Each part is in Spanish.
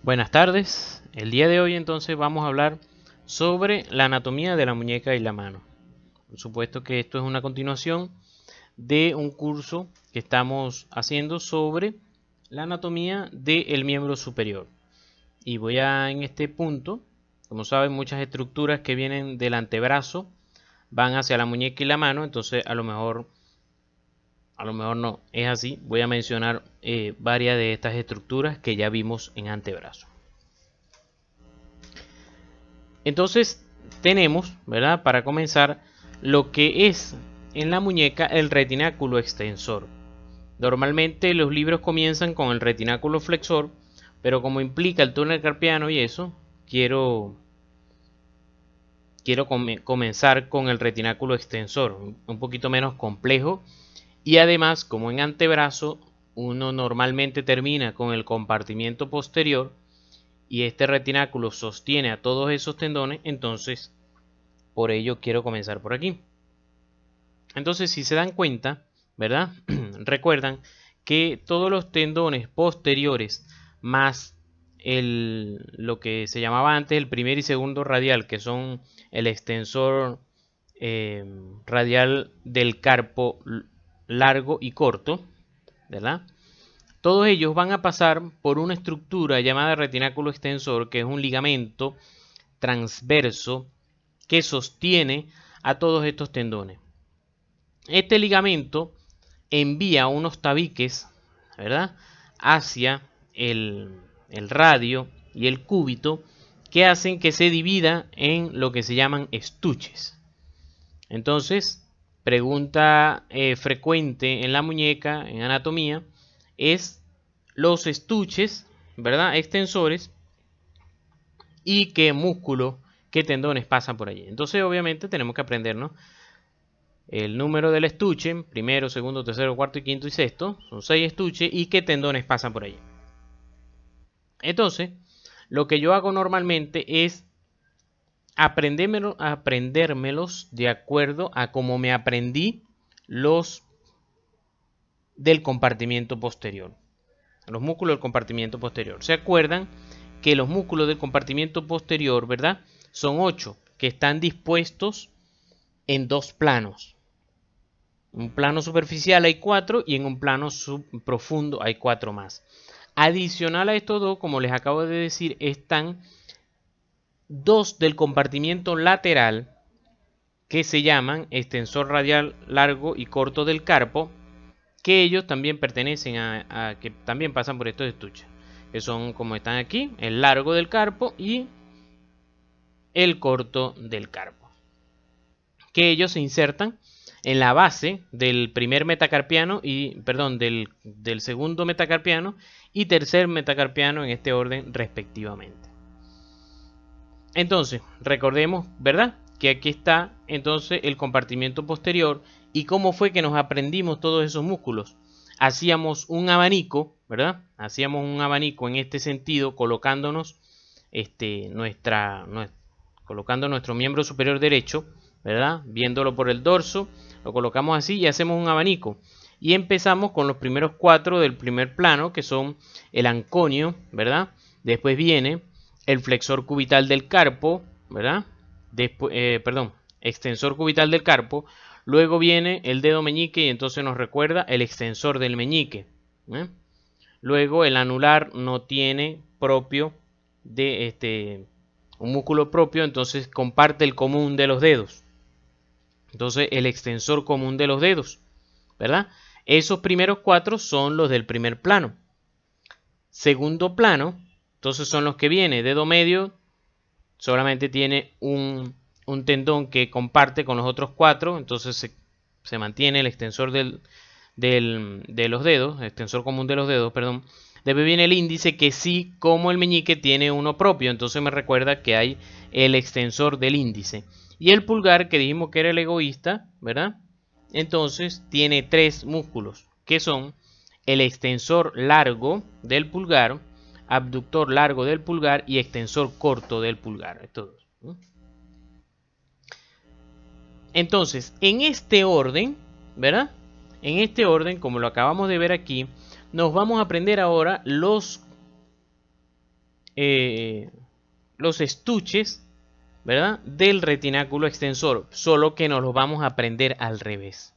Buenas tardes. El día de hoy entonces vamos a hablar sobre la anatomía de la muñeca y la mano. Por supuesto que esto es una continuación de un curso que estamos haciendo sobre la anatomía del miembro superior. Y voy a en este punto, como saben, muchas estructuras que vienen del antebrazo van hacia la muñeca y la mano, entonces a lo mejor no es así. Voy a mencionar varias de estas estructuras que ya vimos en antebrazo. Entonces tenemos, ¿verdad? Para comenzar, lo que es en la muñeca el retináculo extensor. Normalmente los libros comienzan con el retináculo flexor, pero como implica el túnel carpiano y eso, quiero comenzar con el retináculo extensor, un poquito menos complejo. Y además, como en antebrazo, uno normalmente termina con el compartimiento posterior y este retináculo sostiene a todos esos tendones, entonces por ello quiero comenzar por aquí. Entonces, si se dan cuenta, ¿verdad? Recuerdan que todos los tendones posteriores más lo que se llamaba antes el primer y segundo radial, que son el extensor radial del carpo largo y corto, ¿verdad? Todos ellos van a pasar por una estructura llamada retináculo extensor, que es un ligamento transverso que sostiene a todos estos tendones. Este ligamento envía unos tabiques, ¿verdad?, hacia el radio y el cúbito, que hacen que se divida en lo que se llaman estuches. Entonces, pregunta frecuente en la muñeca, en anatomía, es los estuches, ¿verdad?, extensores, y qué músculo, qué tendones pasan por allí. Entonces, obviamente, tenemos que aprendernos el número del estuche, primero, segundo, tercero, cuarto, y quinto y sexto. Son 6 estuches y qué tendones pasan por allí. Entonces, lo que yo hago normalmente es aprendérmelos de acuerdo a cómo me aprendí los del compartimiento posterior. Los músculos del compartimiento posterior. ¿Se acuerdan que los músculos del compartimiento posterior, ¿verdad?, son 8, que están dispuestos en dos planos. Un plano superficial hay 4 y en un plano profundo hay 4 más. Adicional a estos dos, como les acabo de decir, están 2 del compartimiento lateral que se llaman extensor radial largo y corto del carpo, que ellos también pertenecen a que también pasan por estos estuches, que son, como están aquí, el largo del carpo y el corto del carpo, que ellos se insertan en la base del primer metacarpiano y, perdón, del segundo metacarpiano y tercer metacarpiano en este orden respectivamente. Entonces, recordemos, ¿verdad?, que aquí está entonces el compartimiento posterior y cómo fue que nos aprendimos todos esos músculos. Hacíamos un abanico, ¿verdad? Hacíamos un abanico en este sentido, colocándonos colocando nuestro miembro superior derecho, ¿verdad? Viéndolo por el dorso, lo colocamos así y hacemos un abanico. Y empezamos con los primeros 4 del primer plano, que son el anconio, ¿verdad? Después viene el flexor cubital del carpo, ¿verdad? Después, extensor cubital del carpo. Luego viene el dedo meñique y entonces nos recuerda el extensor del meñique. Luego el anular no tiene propio de un músculo propio, entonces comparte el común de los dedos. Entonces el extensor común de los dedos, ¿verdad? Esos primeros 4 son los del primer plano. Segundo plano, entonces son los que viene. Dedo medio solamente tiene un tendón que comparte con los otros 4, entonces se mantiene el extensor de los dedos, el extensor común de los dedos, perdón. Después viene el índice, que sí, como el meñique, tiene uno propio, entonces me recuerda que hay el extensor del índice. Y el pulgar, que dijimos que era el egoísta, ¿verdad? Entonces tiene 3 músculos, que son el extensor largo del pulgar, abductor largo del pulgar y extensor corto del pulgar. Estos dos. Entonces, en este orden, ¿verdad? En este orden, como lo acabamos de ver aquí, nos vamos a aprender ahora los los estuches, ¿verdad?, del retináculo extensor, solo que nos los vamos a aprender al revés.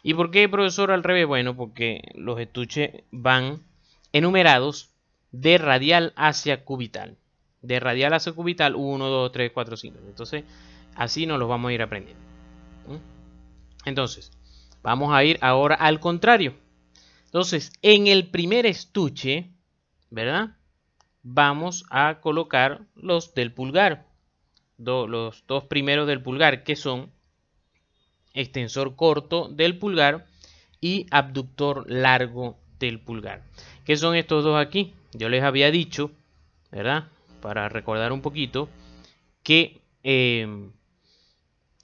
¿Y por qué, profesor, al revés? Bueno, porque los estuches van enumerados de radial hacia cubital. De radial hacia cubital, 1, 2, 3, 4, 5. Entonces, así nos los vamos a ir aprendiendo. Entonces, vamos a ir ahora al contrario. Entonces, en el primer estuche, ¿verdad?, vamos a colocar los del pulgar. Los dos primeros del pulgar, que son extensor corto del pulgar y abductor largo del pulgar. ¿Qué son estos dos aquí? Yo les había dicho, ¿verdad?, para recordar un poquito, que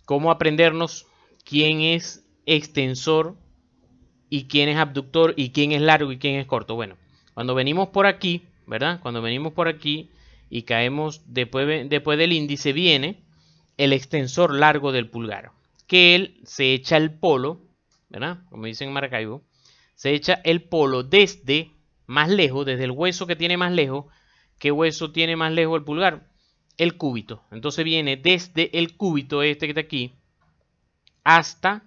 cómo aprendernos quién es extensor y quién es abductor y quién es largo y quién es corto. Bueno, cuando venimos por aquí, ¿verdad?, cuando venimos por aquí y caemos después del índice, viene el extensor largo del pulgar, que él se echa el polo, ¿verdad?, como dicen en Maracaibo, se echa el polo desde más lejos, desde el hueso que tiene más lejos. ¿Qué hueso tiene más lejos el pulgar? El cúbito. Entonces viene desde el cúbito este que está aquí hasta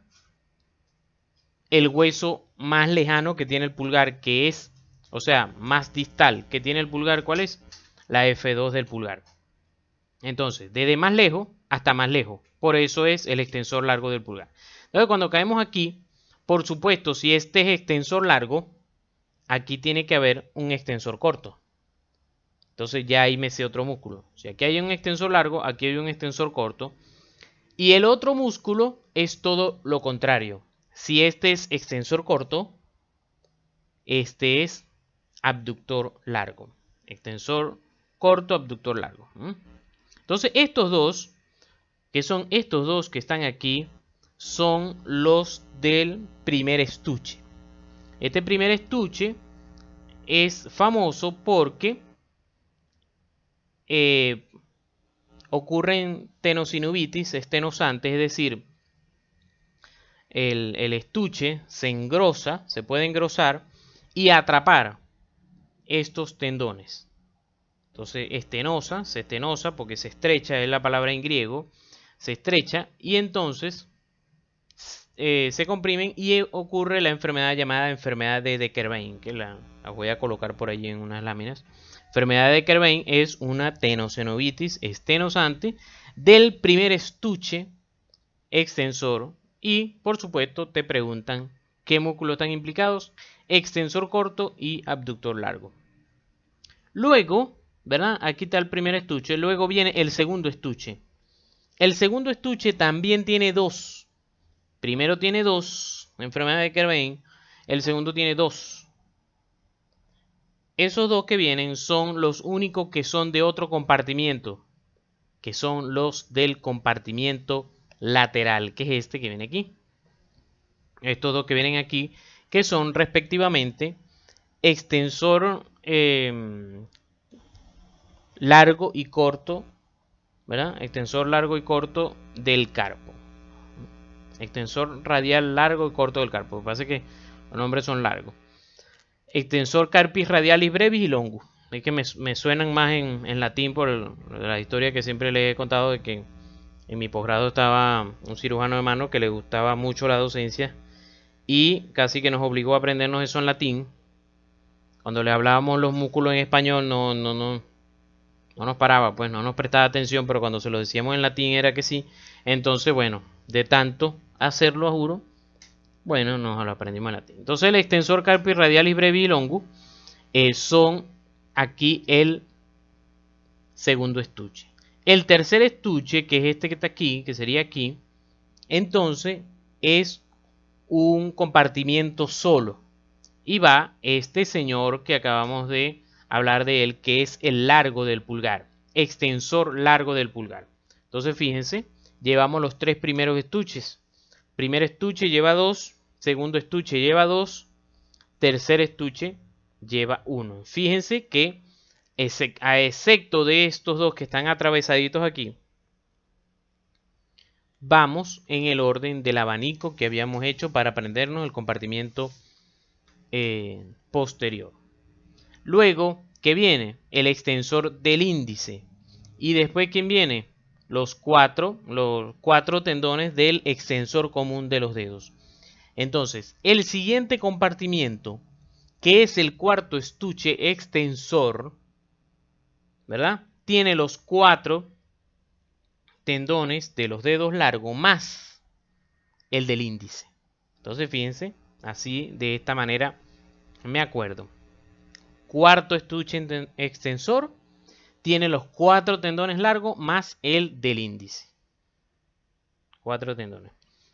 el hueso más lejano que tiene el pulgar, que es, o sea, más distal que tiene el pulgar. ¿Cuál es? La F2 del pulgar. Entonces, desde más lejos hasta más lejos. Por eso es el extensor largo del pulgar. Entonces, cuando caemos aquí, por supuesto, si este es extensor largo, aquí tiene que haber un extensor corto. Entonces ya ahí me sé otro músculo. Si aquí hay un extensor largo, aquí hay un extensor corto. Y el otro músculo es todo lo contrario. Si este es extensor corto, este es abductor largo. Extensor corto, abductor largo. Entonces estos dos, que son estos dos que están aquí, son los del primer estuche. Este primer estuche es famoso porque ocurren tenosinovitis estenosantes, es decir, el estuche se engrosa, se puede engrosar y atrapar estos tendones. Entonces, se estenosa porque se estrecha, es la palabra en griego, se estrecha y entonces se comprimen y ocurre la enfermedad llamada enfermedad de Dequervain, que la voy a colocar por allí en unas láminas. Enfermedad de Dequervain es una tenosinovitis estenosante del primer estuche extensor y, por supuesto, te preguntan qué músculos están implicados: extensor corto y abductor largo. Luego, ¿verdad?, aquí está el primer estuche, luego viene el segundo estuche. El segundo estuche también tiene dos. Primero tiene dos, enfermedad de Dequervain, el segundo tiene dos. Esos dos que vienen son los únicos que son de otro compartimiento, que son los del compartimiento lateral, que es este que viene aquí. Estos dos que vienen aquí, que son respectivamente extensor largo y corto, ¿verdad? Extensor largo y corto del carpo. Extensor radial largo y corto del carpo. Lo que pasa es que los nombres son largos. Extensor carpis radialis brevis y longus. Es que me suenan más en latín por la historia que siempre les he contado de que en mi posgrado estaba un cirujano de mano que le gustaba mucho la docencia y casi que nos obligó a aprendernos eso en latín. Cuando le hablábamos los músculos en español no nos paraba, pues no nos prestaba atención, pero cuando se lo decíamos en latín era que sí. Entonces, bueno, de tanto hacerlo a juro, bueno, nos lo aprendimos en latín. Entonces el extensor carpis radialis brevis y longus son aquí el segundo estuche. El tercer estuche, que es este que está aquí, que sería aquí, entonces es un compartimiento solo. Y va este señor que acabamos de hablar de él, que es el largo del pulgar, extensor largo del pulgar. Entonces fíjense, llevamos los tres primeros estuches. Primer estuche lleva 2, segundo estuche lleva 2, tercer estuche lleva 1. Fíjense que a excepto de estos dos que están atravesaditos aquí, vamos en el orden del abanico que habíamos hecho para aprendernos el compartimiento posterior. Luego, ¿Qué viene? El extensor del índice. Y después, ¿quién viene? Los cuatro tendones del extensor común de los dedos. Entonces, el siguiente compartimiento, que es el cuarto estuche extensor, ¿verdad? Tiene los 4 tendones de los dedos largos más el del índice. Entonces, fíjense, así, de esta manera, me acuerdo. Cuarto estuche extensor tiene los 4 tendones largos más el del índice. 4 tendones.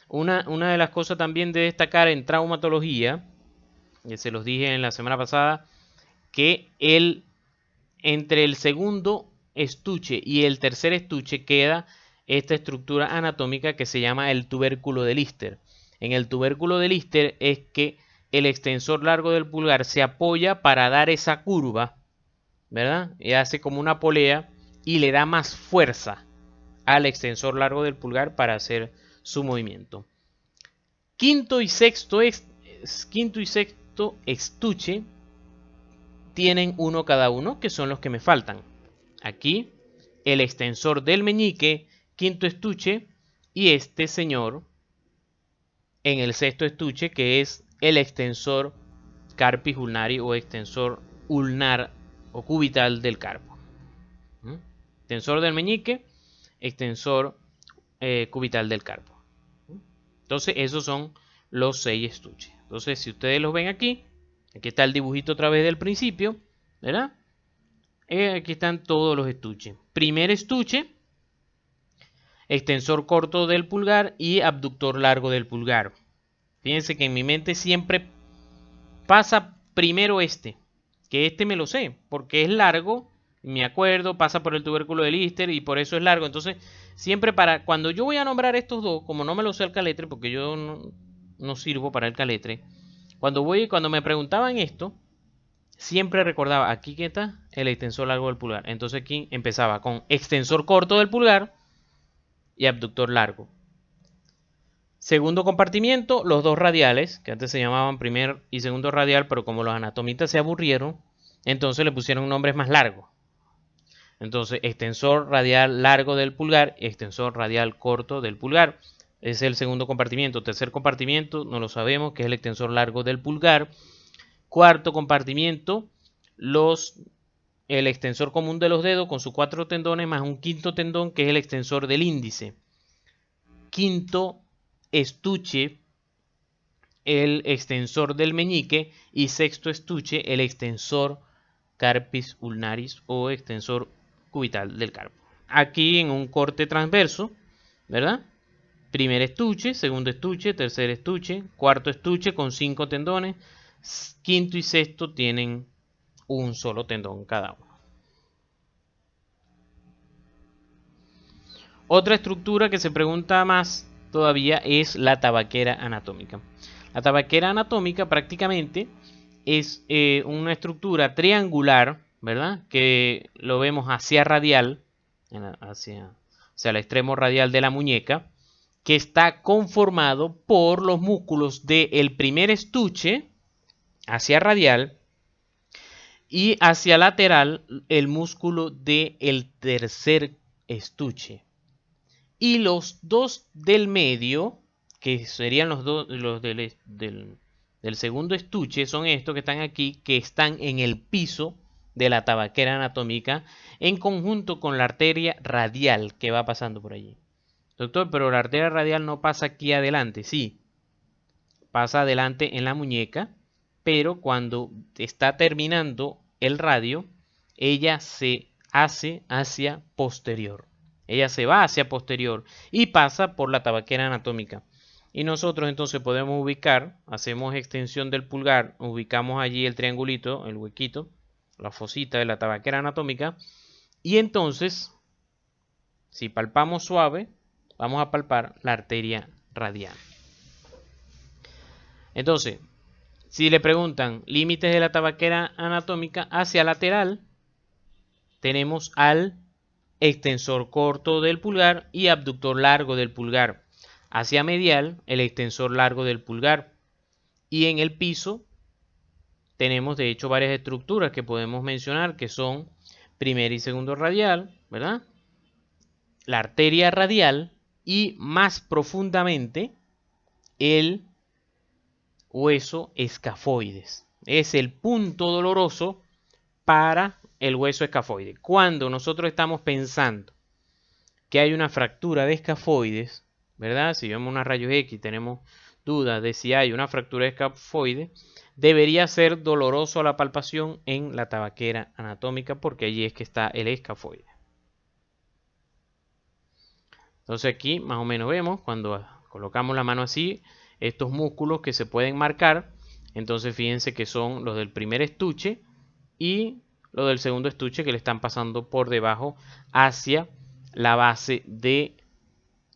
Una de las cosas también de destacar en traumatología, que se los dije en la semana pasada, que entre el segundo estuche y el tercer estuche queda esta estructura anatómica que se llama el tubérculo de Lister. En el tubérculo de Lister es que el extensor largo del pulgar se apoya para dar esa curva, ¿verdad? Y hace como una polea y le da más fuerza al extensor largo del pulgar para hacer su movimiento. Quinto y sexto estuche tienen uno cada uno, que son los que me faltan. Aquí el extensor del meñique, quinto estuche, y este señor en el sexto estuche, que es el extensor carpis ulnari o extensor ulnar o cubital del carpo. Extensor del meñique, extensor cubital del carpo. Entonces esos son los 6 estuches. Entonces si ustedes los ven aquí está el dibujito otra vez del principio, ¿verdad? Aquí están todos los estuches. Primer estuche, extensor corto del pulgar y abductor largo del pulgar. Fíjense que en mi mente siempre pasa primero que este me lo sé, porque es largo, me acuerdo, pasa por el tubérculo de Lister y por eso es largo. Entonces, siempre cuando yo voy a nombrar estos dos, como no me lo sé al caletre, porque yo no sirvo para el caletre, cuando me preguntaban esto, siempre recordaba aquí que está el extensor largo del pulgar. Entonces aquí empezaba con extensor corto del pulgar y abductor largo. Segundo compartimiento, los dos radiales, que antes se llamaban primer y segundo radial, pero como los anatomistas se aburrieron, entonces le pusieron nombres más largos. Entonces, extensor radial largo del pulgar, extensor radial corto del pulgar. Ese es el segundo compartimiento. Tercer compartimiento, no lo sabemos, que es el extensor largo del pulgar. Cuarto compartimiento, el extensor común de los dedos con sus 4 tendones más un quinto tendón que es el extensor del índice. Quinto estuche, el extensor del meñique, y sexto estuche, el extensor carpis ulnaris o extensor cubital del carpo. Aquí en un corte transverso, ¿verdad? Primer estuche, segundo estuche, tercer estuche, cuarto estuche con 5 tendones, quinto y sexto tienen un solo tendón cada uno. Otra estructura que se pregunta más todavía es la tabaquera anatómica. La tabaquera anatómica prácticamente es una estructura triangular, ¿verdad? Que lo vemos hacia radial, hacia el extremo radial de la muñeca, que está conformado por los músculos del primer estuche hacia radial y hacia lateral el músculo del tercer estuche. Y los dos del medio, que serían los del segundo estuche, son estos que están aquí, que están en el piso de la tabaquera anatómica, en conjunto con la arteria radial que va pasando por allí. Doctor, pero la arteria radial no pasa aquí adelante. Sí, pasa adelante en la muñeca, pero cuando está terminando el radio, ella se hace hacia posterior. Ella se va hacia posterior y pasa por la tabaquera anatómica. Y nosotros entonces podemos ubicar, hacemos extensión del pulgar, ubicamos allí el triangulito, el huequito, la fosita de la tabaquera anatómica. Y entonces, si palpamos suave, vamos a palpar la arteria radial. Entonces, si le preguntan límites de la tabaquera anatómica, hacia lateral tenemos al extensor corto del pulgar y abductor largo del pulgar. Hacia medial, el extensor largo del pulgar. Y en el piso tenemos de hecho varias estructuras que podemos mencionar, que son primer y segundo radial, ¿verdad? La arteria radial y más profundamente el hueso escafoides. Es el punto doloroso para el hueso escafoide. Cuando nosotros estamos pensando que hay una fractura de escafoides, ¿verdad? Si vemos una rayos X tenemos dudas de si hay una fractura de escafoide, debería ser doloroso la palpación en la tabaquera anatómica porque allí es que está el escafoide. Entonces aquí más o menos vemos cuando colocamos la mano así, estos músculos que se pueden marcar. Entonces fíjense que son los del primer estuche y los del segundo estuche que le están pasando por debajo hacia la base de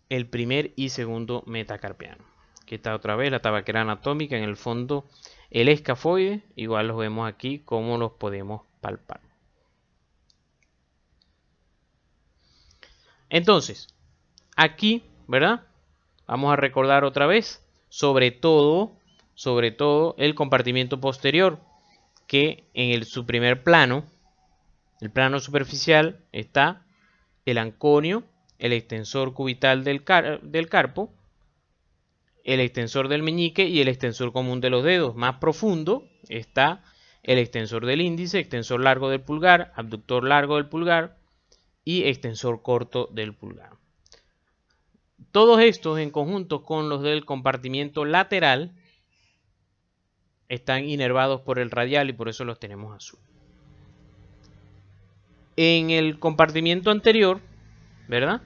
el primer y segundo metacarpiano. Aquí está otra vez la tabaquera anatómica, en el fondo el escafoide, igual los vemos aquí como los podemos palpar. Entonces, aquí, ¿verdad? Vamos a recordar otra vez, sobre todo el compartimiento posterior, que en su primer plano, el plano superficial, está el anconio, el extensor cubital del carpo, el extensor del meñique y el extensor común de los dedos. Más profundo está el extensor del índice, extensor largo del pulgar, abductor largo del pulgar y extensor corto del pulgar. Todos estos en conjunto con los del compartimiento lateral están inervados por el radial y por eso los tenemos azul. En el compartimiento anterior, ¿verdad?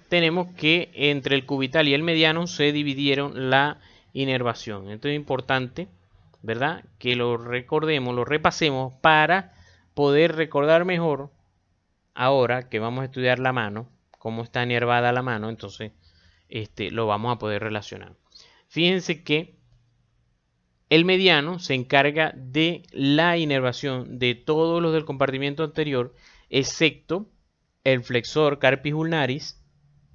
Tenemos que entre el cubital y el mediano se dividieron la inervación. Esto es importante, ¿verdad? Que lo recordemos, lo repasemos para poder recordar mejor ahora que vamos a estudiar la mano, cómo está inervada la mano, entonces lo vamos a poder relacionar. Fíjense que el mediano se encarga de la inervación de todos los del compartimiento anterior, excepto el flexor carpis ulnaris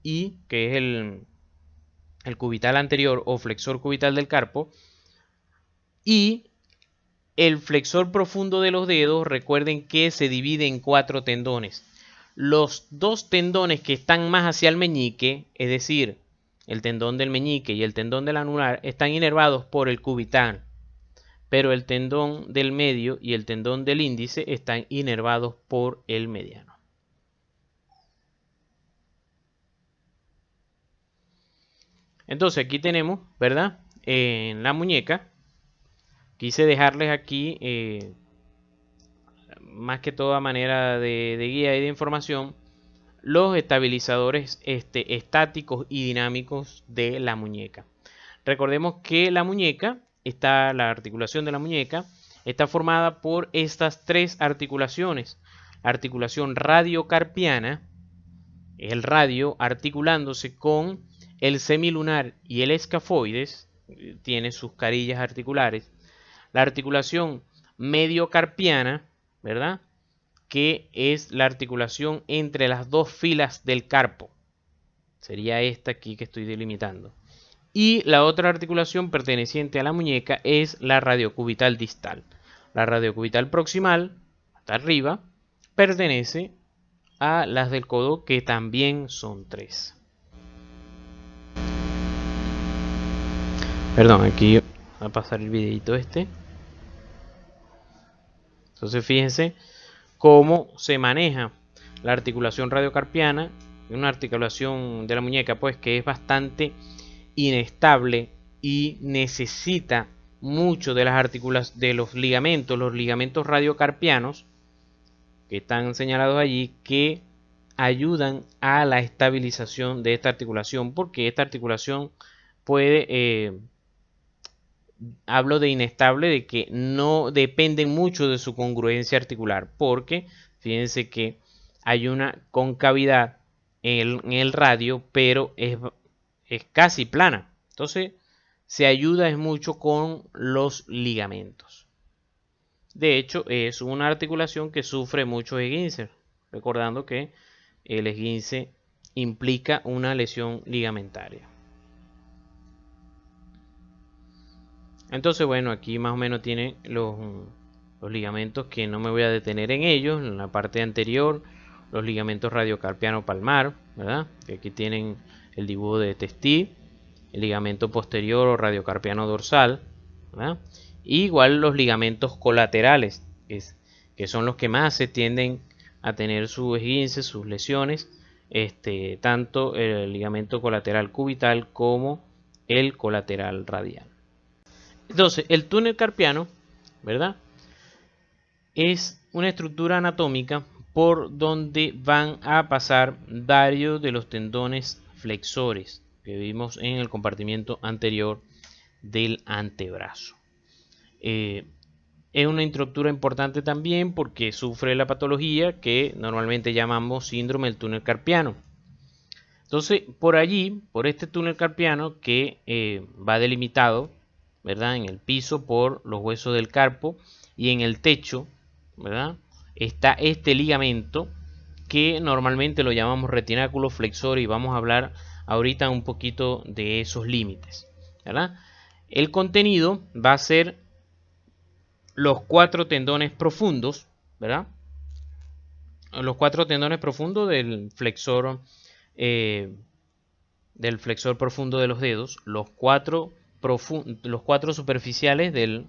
y que es el cubital anterior o flexor cubital del carpo, y el flexor profundo de los dedos. Recuerden que se divide en 4 tendones. Los 2 tendones que están más hacia el meñique, es decir, el tendón del meñique y el tendón del anular, están inervados por el cubital, pero el tendón del medio y el tendón del índice están inervados por el mediano. Entonces aquí tenemos, ¿verdad? En la muñeca, quise dejarles aquí, más que todo a manera de guía y de información, los estabilizadores estáticos y dinámicos de la muñeca. Recordemos que la articulación de la muñeca está formada por estas 3 articulaciones. La articulación radiocarpiana, el radio articulándose con el semilunar y el escafoides, tiene sus carillas articulares. La articulación mediocarpiana, ¿verdad? Que es la articulación entre las 2 filas del carpo. Sería esta aquí que estoy delimitando. Y la otra articulación perteneciente a la muñeca es la radiocubital distal. La radiocubital proximal, hasta arriba, pertenece a las del codo, que también son 3. Perdón, aquí va a pasar el videito este. Entonces fíjense cómo se maneja la articulación radiocarpiana, una articulación de la muñeca pues que es bastante inestable y necesita mucho de las articulaciones de los ligamentos radiocarpianos que están señalados allí, que ayudan a la estabilización de esta articulación, porque esta articulación puede, hablo de inestable, de que no dependen mucho de su congruencia articular, porque fíjense que hay una concavidad en el radio, pero es casi plana. Entonces se ayuda es mucho con los ligamentos. De hecho, es una articulación que sufre muchos esguinces, recordando que el esguince implica una lesión ligamentaria. Entonces, bueno, aquí más o menos tiene los ligamentos, que no me voy a detener en ellos. En la parte anterior, los ligamentos radiocarpiano palmar, ¿verdad? Que aquí tienen el dibujo de Testí. El ligamento posterior o radiocarpiano dorsal, ¿verdad? Y igual los ligamentos colaterales, que son los que más se tienden a tener sus esguinces, sus lesiones, tanto el ligamento colateral cubital como el colateral radial. Entonces, el túnel carpiano, ¿verdad? Es una estructura anatómica por donde van a pasar varios de los tendones flexores que vimos en el compartimiento anterior del antebrazo. Es una estructura importante también porque sufre la patología que normalmente llamamos síndrome del túnel carpiano. Entonces, por allí, por este túnel carpiano que va delimitado, ¿verdad?, en el piso por los huesos del carpo y en el techo, ¿verdad?, está este ligamento que normalmente lo llamamos retináculo flexor, y vamos a hablar ahorita un poquito de esos límites, ¿verdad? El contenido va a ser los 4 tendones profundos, ¿verdad? Los 4 tendones profundos del flexor profundo de los dedos, los 4 superficiales del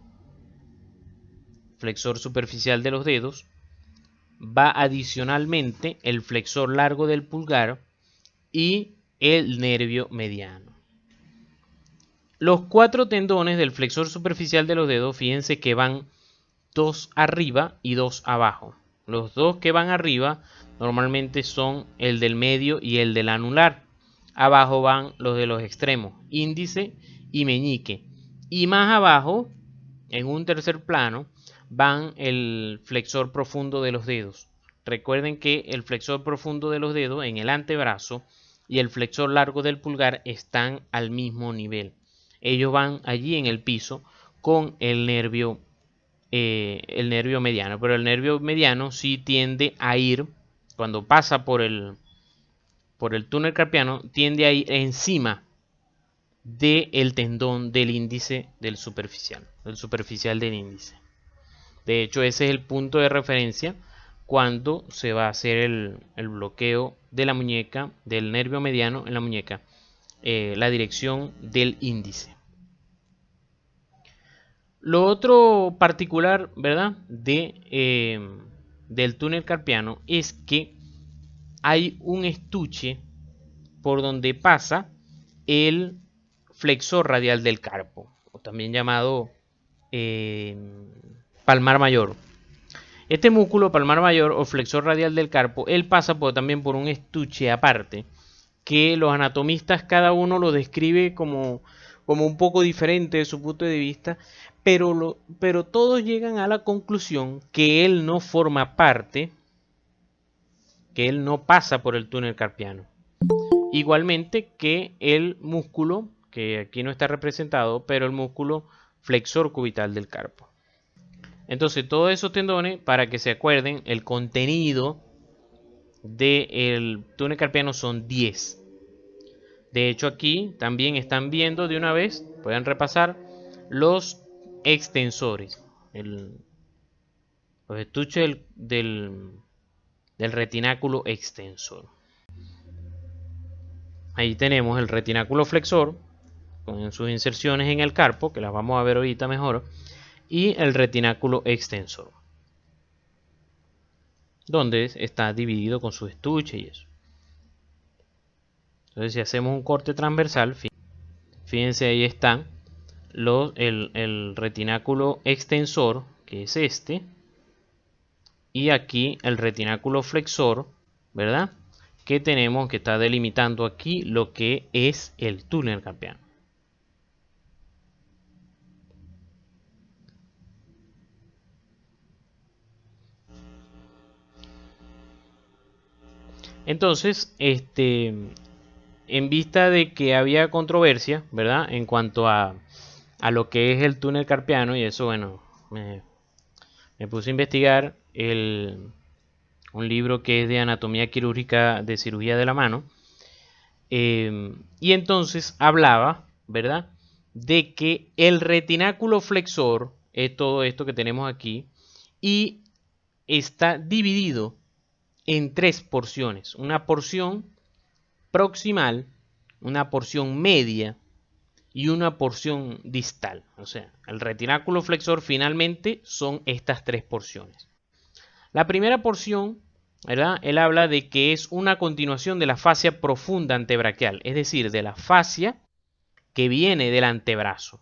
flexor superficial de los dedos, va adicionalmente el flexor largo del pulgar y el nervio mediano. Los 4 tendones del flexor superficial de los dedos, fíjense que van 2 arriba y 2 abajo. Los 2 que van arriba normalmente son el del medio y el del anular. Abajo van los de los extremos, índice y meñique. Y más abajo, en un tercer plano, van el flexor profundo de los dedos. Recuerden que el flexor profundo de los dedos en el antebrazo y el flexor largo del pulgar están al mismo nivel. Ellos van allí en el piso con el nervio mediano, pero el nervio mediano sí tiende a ir, cuando pasa por el túnel carpiano, tiende a ir encima del tendón del índice del superficial del índice. De hecho, ese es el punto de referencia cuando se va a hacer el bloqueo de la muñeca, del nervio mediano en la muñeca, la dirección del índice. Lo otro particular, ¿verdad?, del túnel carpiano es que hay un estuche por donde pasa el flexor radial del carpo, o también llamado palmar mayor. Este músculo palmar mayor o flexor radial del carpo, él pasa también por un estuche aparte, que los anatomistas cada uno lo describe como un poco diferente de su punto de vista, pero todos llegan a la conclusión que él no forma parte, que él no pasa por el túnel carpiano. Igualmente que el músculo, que aquí no está representado, pero el músculo flexor cubital del carpo. Entonces, todos esos tendones, para que se acuerden, el contenido del túnel carpiano son 10. De hecho, aquí también están viendo de una vez, pueden repasar los extensores, los estuches del retináculo extensor. Ahí tenemos el retináculo flexor con sus inserciones en el carpo, que las vamos a ver ahorita mejor, y el retináculo extensor, donde está dividido con su estuche y eso. Entonces, si hacemos un corte transversal, fíjense, ahí están el retináculo extensor, que es este, y aquí el retináculo flexor, ¿verdad?, que tenemos, que está delimitando aquí lo que es el túnel carpiano. Entonces, en vista de que había controversia, ¿verdad?, en cuanto a lo que es el túnel carpiano, y eso, bueno, me puse a investigar un libro que es de anatomía quirúrgica de cirugía de la mano, y entonces hablaba, ¿verdad?, de que el retináculo flexor es todo esto que tenemos aquí y está dividido en tres porciones. Una porción proximal, una porción media y una porción distal. O sea, el retináculo flexor finalmente son estas tres porciones. La primera porción, ¿verdad? Él habla de que es una continuación de la fascia profunda antebraquial, es decir, de la fascia que viene del antebrazo.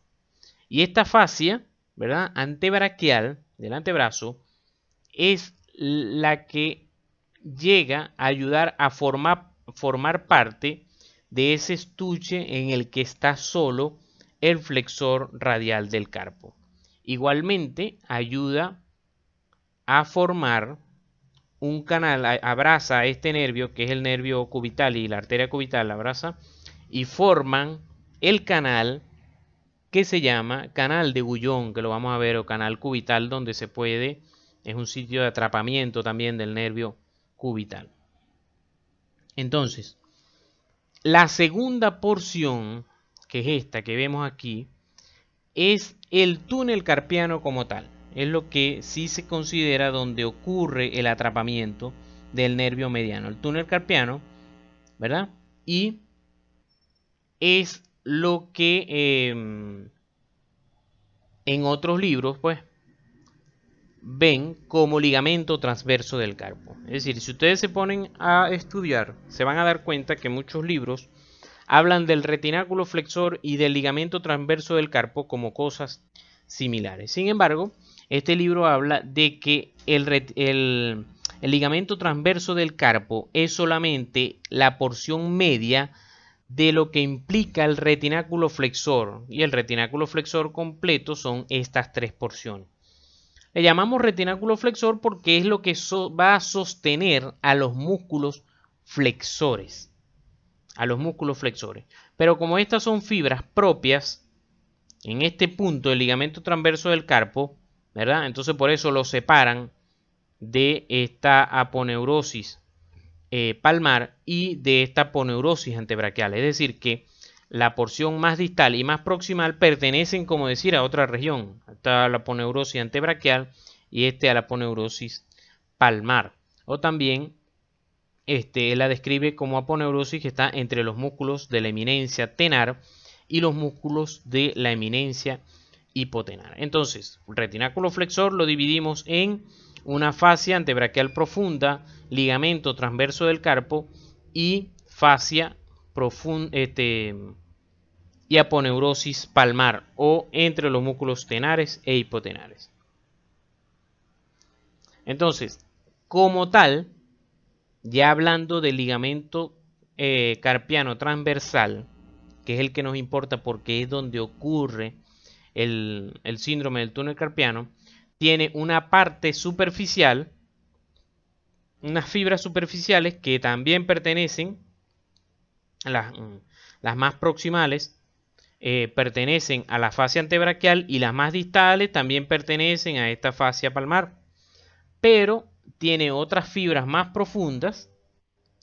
Y esta fascia, ¿verdad? Antebraquial del antebrazo es la que llega a ayudar a formar parte de ese estuche en el que está solo el flexor radial del carpo. Igualmente ayuda a formar un canal, abraza este nervio que es el nervio cubital y la arteria cubital la abraza y forman el canal que se llama canal de Guyon, que lo vamos a ver, o canal cubital, donde se puede, es un sitio de atrapamiento también del nervio cubital. Entonces, la segunda porción, que es esta que vemos aquí, es el túnel carpiano como tal. Es lo que sí se considera donde ocurre el atrapamiento del nervio mediano. El túnel carpiano, ¿verdad? Y es lo que en otros libros, pues, ven como ligamento transverso del carpo. Es decir, si ustedes se ponen a estudiar, se van a dar cuenta que muchos libros hablan del retináculo flexor y del ligamento transverso del carpo como cosas similares. Sin embargo, este libro habla de que el ligamento transverso del carpo es solamente la porción media de lo que implica el retináculo flexor, y el retináculo flexor completo son estas tres porciones. Le llamamos retináculo flexor porque es lo que va a sostener a los músculos flexores. A los músculos flexores. Pero como estas son fibras propias, en este punto del ligamento transverso del carpo, ¿verdad? Entonces por eso lo separan de esta aponeurosis palmar y de esta aponeurosis antebraquial. Es decir, que la porción más distal y más proximal pertenecen, como decir, a otra región. Está la aponeurosis antebraquial y a la aponeurosis palmar. O también él la describe como aponeurosis que está entre los músculos de la eminencia tenar y los músculos de la eminencia hipotenar. Entonces, el retináculo flexor lo dividimos en una fascia antebraquial profunda, ligamento transverso del carpo y fascia profunda y aponeurosis palmar o entre los músculos tenares e hipotenares. Entonces, como tal, ya hablando del ligamento carpiano transversal, que es el que nos importa porque es donde ocurre el síndrome del túnel carpiano, tiene una parte superficial, unas fibras superficiales que también pertenecen, las más proximales, pertenecen a la fascia antebraquial y las más distales también pertenecen a esta fascia palmar. Pero tiene otras fibras más profundas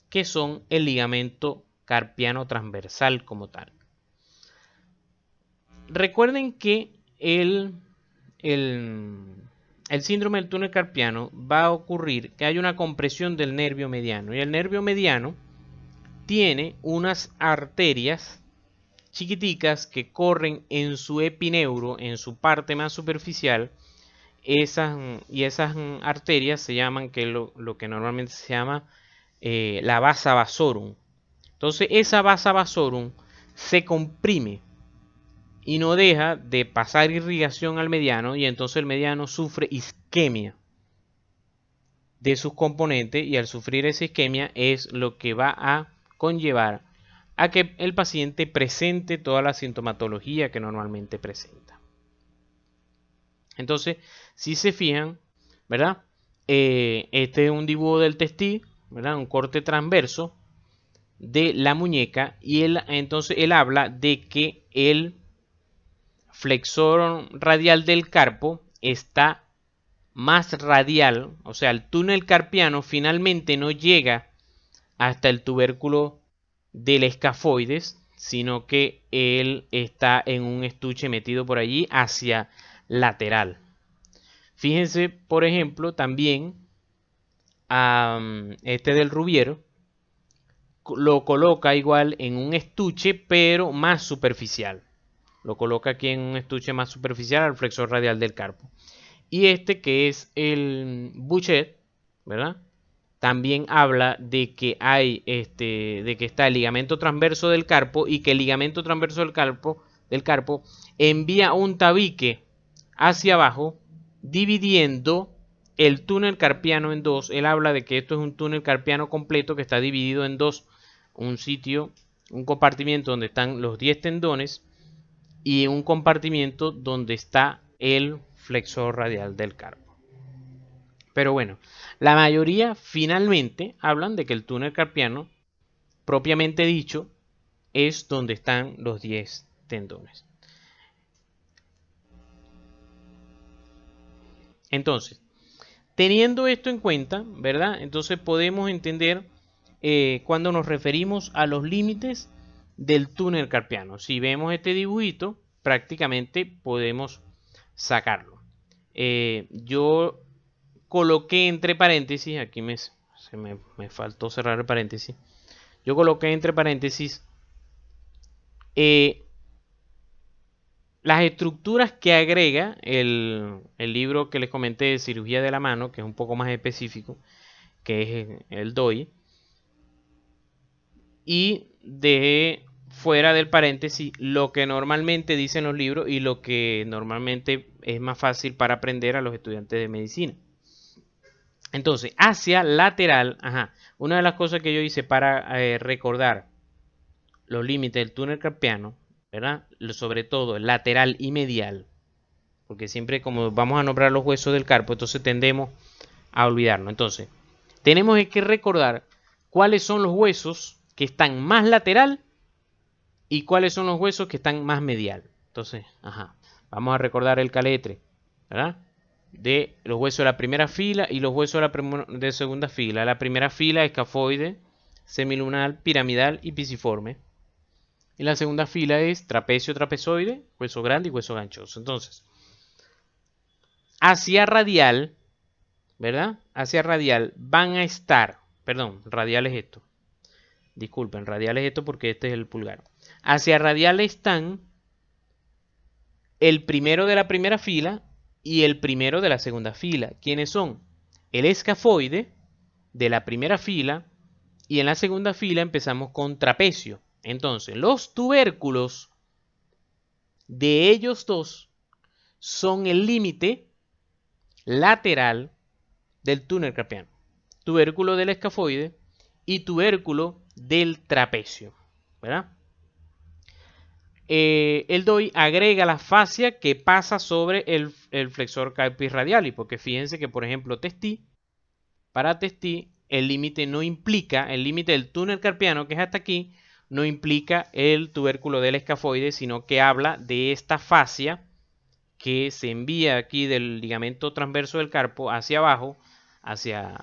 que son el ligamento carpiano transversal como tal. Recuerden que el síndrome del túnel carpiano va a ocurrir que hay una compresión del nervio mediano y el nervio mediano tiene unas arterias chiquiticas que corren en su epineuro, en su parte más superficial. Esas arterias se llaman, que lo que normalmente se llama la vasa vasorum. Entonces esa vasa vasorum se comprime y no deja de pasar irrigación al mediano y entonces el mediano sufre isquemia de sus componentes y al sufrir esa isquemia es lo que va a conllevar a que el paciente presente toda la sintomatología que normalmente presenta. Entonces, si se fijan, ¿verdad? Este es un dibujo del testículo, ¿verdad? Un corte transverso de la muñeca y entonces él habla de que el flexor radial del carpo está más radial, o sea, el túnel carpiano finalmente no llega hasta el tubérculo del escafoides, sino que él está en un estuche metido por allí hacia lateral. Fíjense, por ejemplo, también este del Rubiero lo coloca igual en un estuche, pero más superficial. Lo coloca aquí en un estuche más superficial al flexor radial del carpo. Y este que es el Bouchet, ¿verdad? También habla de que hay de que está el ligamento transverso del carpo y que el ligamento transverso del carpo envía un tabique hacia abajo dividiendo el túnel carpiano en dos. Él habla de que esto es un túnel carpiano completo que está dividido en dos. Un sitio, un compartimiento donde están los 10 tendones y un compartimiento donde está el flexor radial del carpo. Pero bueno, la mayoría finalmente hablan de que el túnel carpiano, propiamente dicho, es donde están los 10 tendones. Entonces, teniendo esto en cuenta, ¿verdad? Entonces podemos entender cuando nos referimos a los límites del túnel carpiano. Si vemos este dibujito, prácticamente podemos sacarlo. Yo coloqué entre paréntesis, aquí me faltó cerrar el paréntesis. Yo coloqué entre paréntesis las estructuras que agrega el libro que les comenté de cirugía de la mano, que es un poco más específico, que es el DOI. Y dejé fuera del paréntesis lo que normalmente dicen los libros y lo que normalmente es más fácil para aprender a los estudiantes de medicina. Entonces, hacia lateral, una de las cosas que yo hice para recordar los límites del túnel carpiano, ¿verdad? Sobre todo lateral y medial, porque siempre como vamos a nombrar los huesos del carpo, entonces tendemos a olvidarnos. Entonces, tenemos que recordar cuáles son los huesos que están más lateral y cuáles son los huesos que están más medial. Entonces, vamos a recordar el caletre, ¿verdad? De los huesos de la primera fila y los huesos de segunda fila. La primera fila, escafoide, semilunar, piramidal y pisiforme. Y la segunda fila es trapecio, trapezoide, hueso grande y hueso ganchoso. Entonces, hacia radial, ¿verdad? Hacia radial van a estar, perdón, radial es esto. Disculpen, radial es esto porque este es el pulgar. Hacia radial están el primero de la primera fila y el primero de la segunda fila. ¿Quiénes son? El escafoide de la primera fila y en la segunda fila empezamos con trapecio. Entonces, los tubérculos de ellos dos son el límite lateral del túnel carpiano. Tubérculo del escafoide y tubérculo del trapecio, ¿verdad? El DOI agrega la fascia que pasa sobre el flexor carpis radialis, porque fíjense que, por ejemplo, para Testí, el límite no implica, el límite del túnel carpiano, que es hasta aquí, no implica el tubérculo del escafoide, sino que habla de esta fascia que se envía aquí del ligamento transverso del carpo hacia abajo, hacia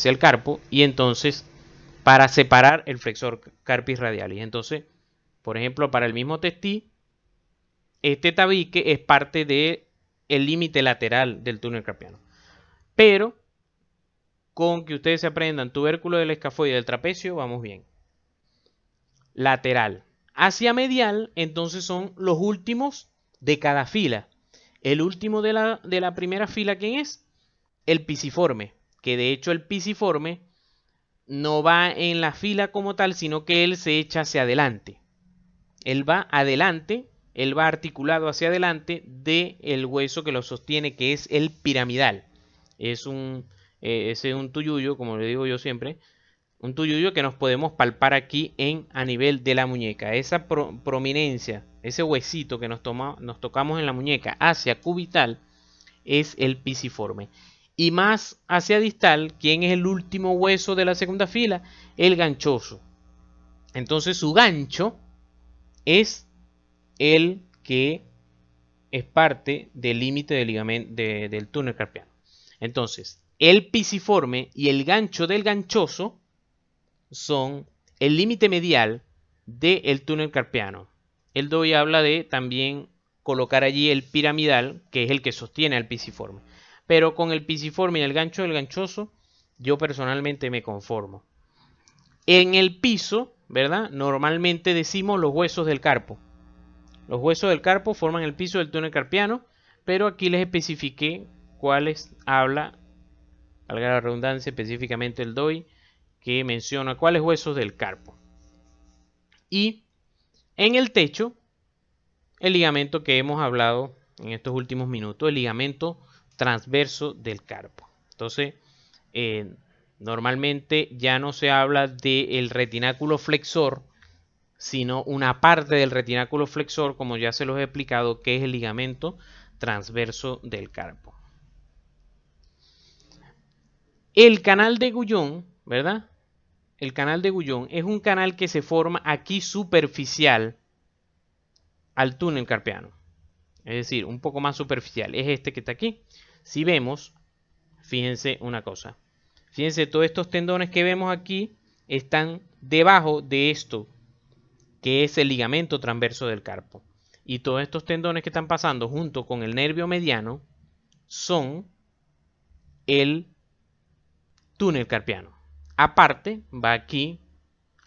el carpo, y entonces para separar el flexor carpis radialis. Entonces, por ejemplo, para el mismo Testí, este tabique es parte del límite lateral del túnel carpiano. Pero con que ustedes se aprendan tubérculo del escafoide y del trapecio, vamos bien. Lateral. Hacia medial, entonces son los últimos de cada fila. El último de la primera fila, ¿quién es? El pisiforme. Que de hecho el pisiforme no va en la fila como tal, sino que él se echa hacia adelante. Él va adelante, él va articulado hacia adelante del hueso que lo sostiene, que es el piramidal. Ese es un tuyuyo, como le digo yo siempre, un tuyuyo que nos podemos palpar aquí a nivel de la muñeca. Esa prominencia, ese huesito que nos tocamos en la muñeca hacia cubital es el pisiforme. Y más hacia distal, ¿quién es el último hueso de la segunda fila? El ganchoso. Entonces su gancho es el que es parte del límite del ligamento del túnel carpiano. Entonces, el pisiforme y el gancho del ganchoso son el límite medial del túnel carpiano. El DOI habla de también colocar allí el piramidal, que es el que sostiene al pisiforme. Pero con el pisiforme y el gancho del ganchoso, yo personalmente me conformo. En el piso, ¿verdad? Normalmente decimos los huesos del carpo. Los huesos del carpo forman el piso del túnel carpiano, pero aquí les especifiqué cuáles habla, valga la redundancia, específicamente el DOI, que menciona cuáles huesos del carpo. Y en el techo, el ligamento que hemos hablado en estos últimos minutos, el ligamento transverso del carpo. Entonces, normalmente ya no se habla del retináculo flexor, sino una parte del retináculo flexor, como ya se los he explicado, que es el ligamento transverso del carpo. El canal de Guyon, ¿verdad? El canal de Guyon es un canal que se forma aquí superficial al túnel carpiano. Es decir, un poco más superficial. Es este que está aquí. Si vemos, fíjense una cosa. Fíjense, todos estos tendones que vemos aquí están debajo de esto, que es el ligamento transverso del carpo. Y todos estos tendones que están pasando junto con el nervio mediano son el túnel carpiano. Aparte, va aquí,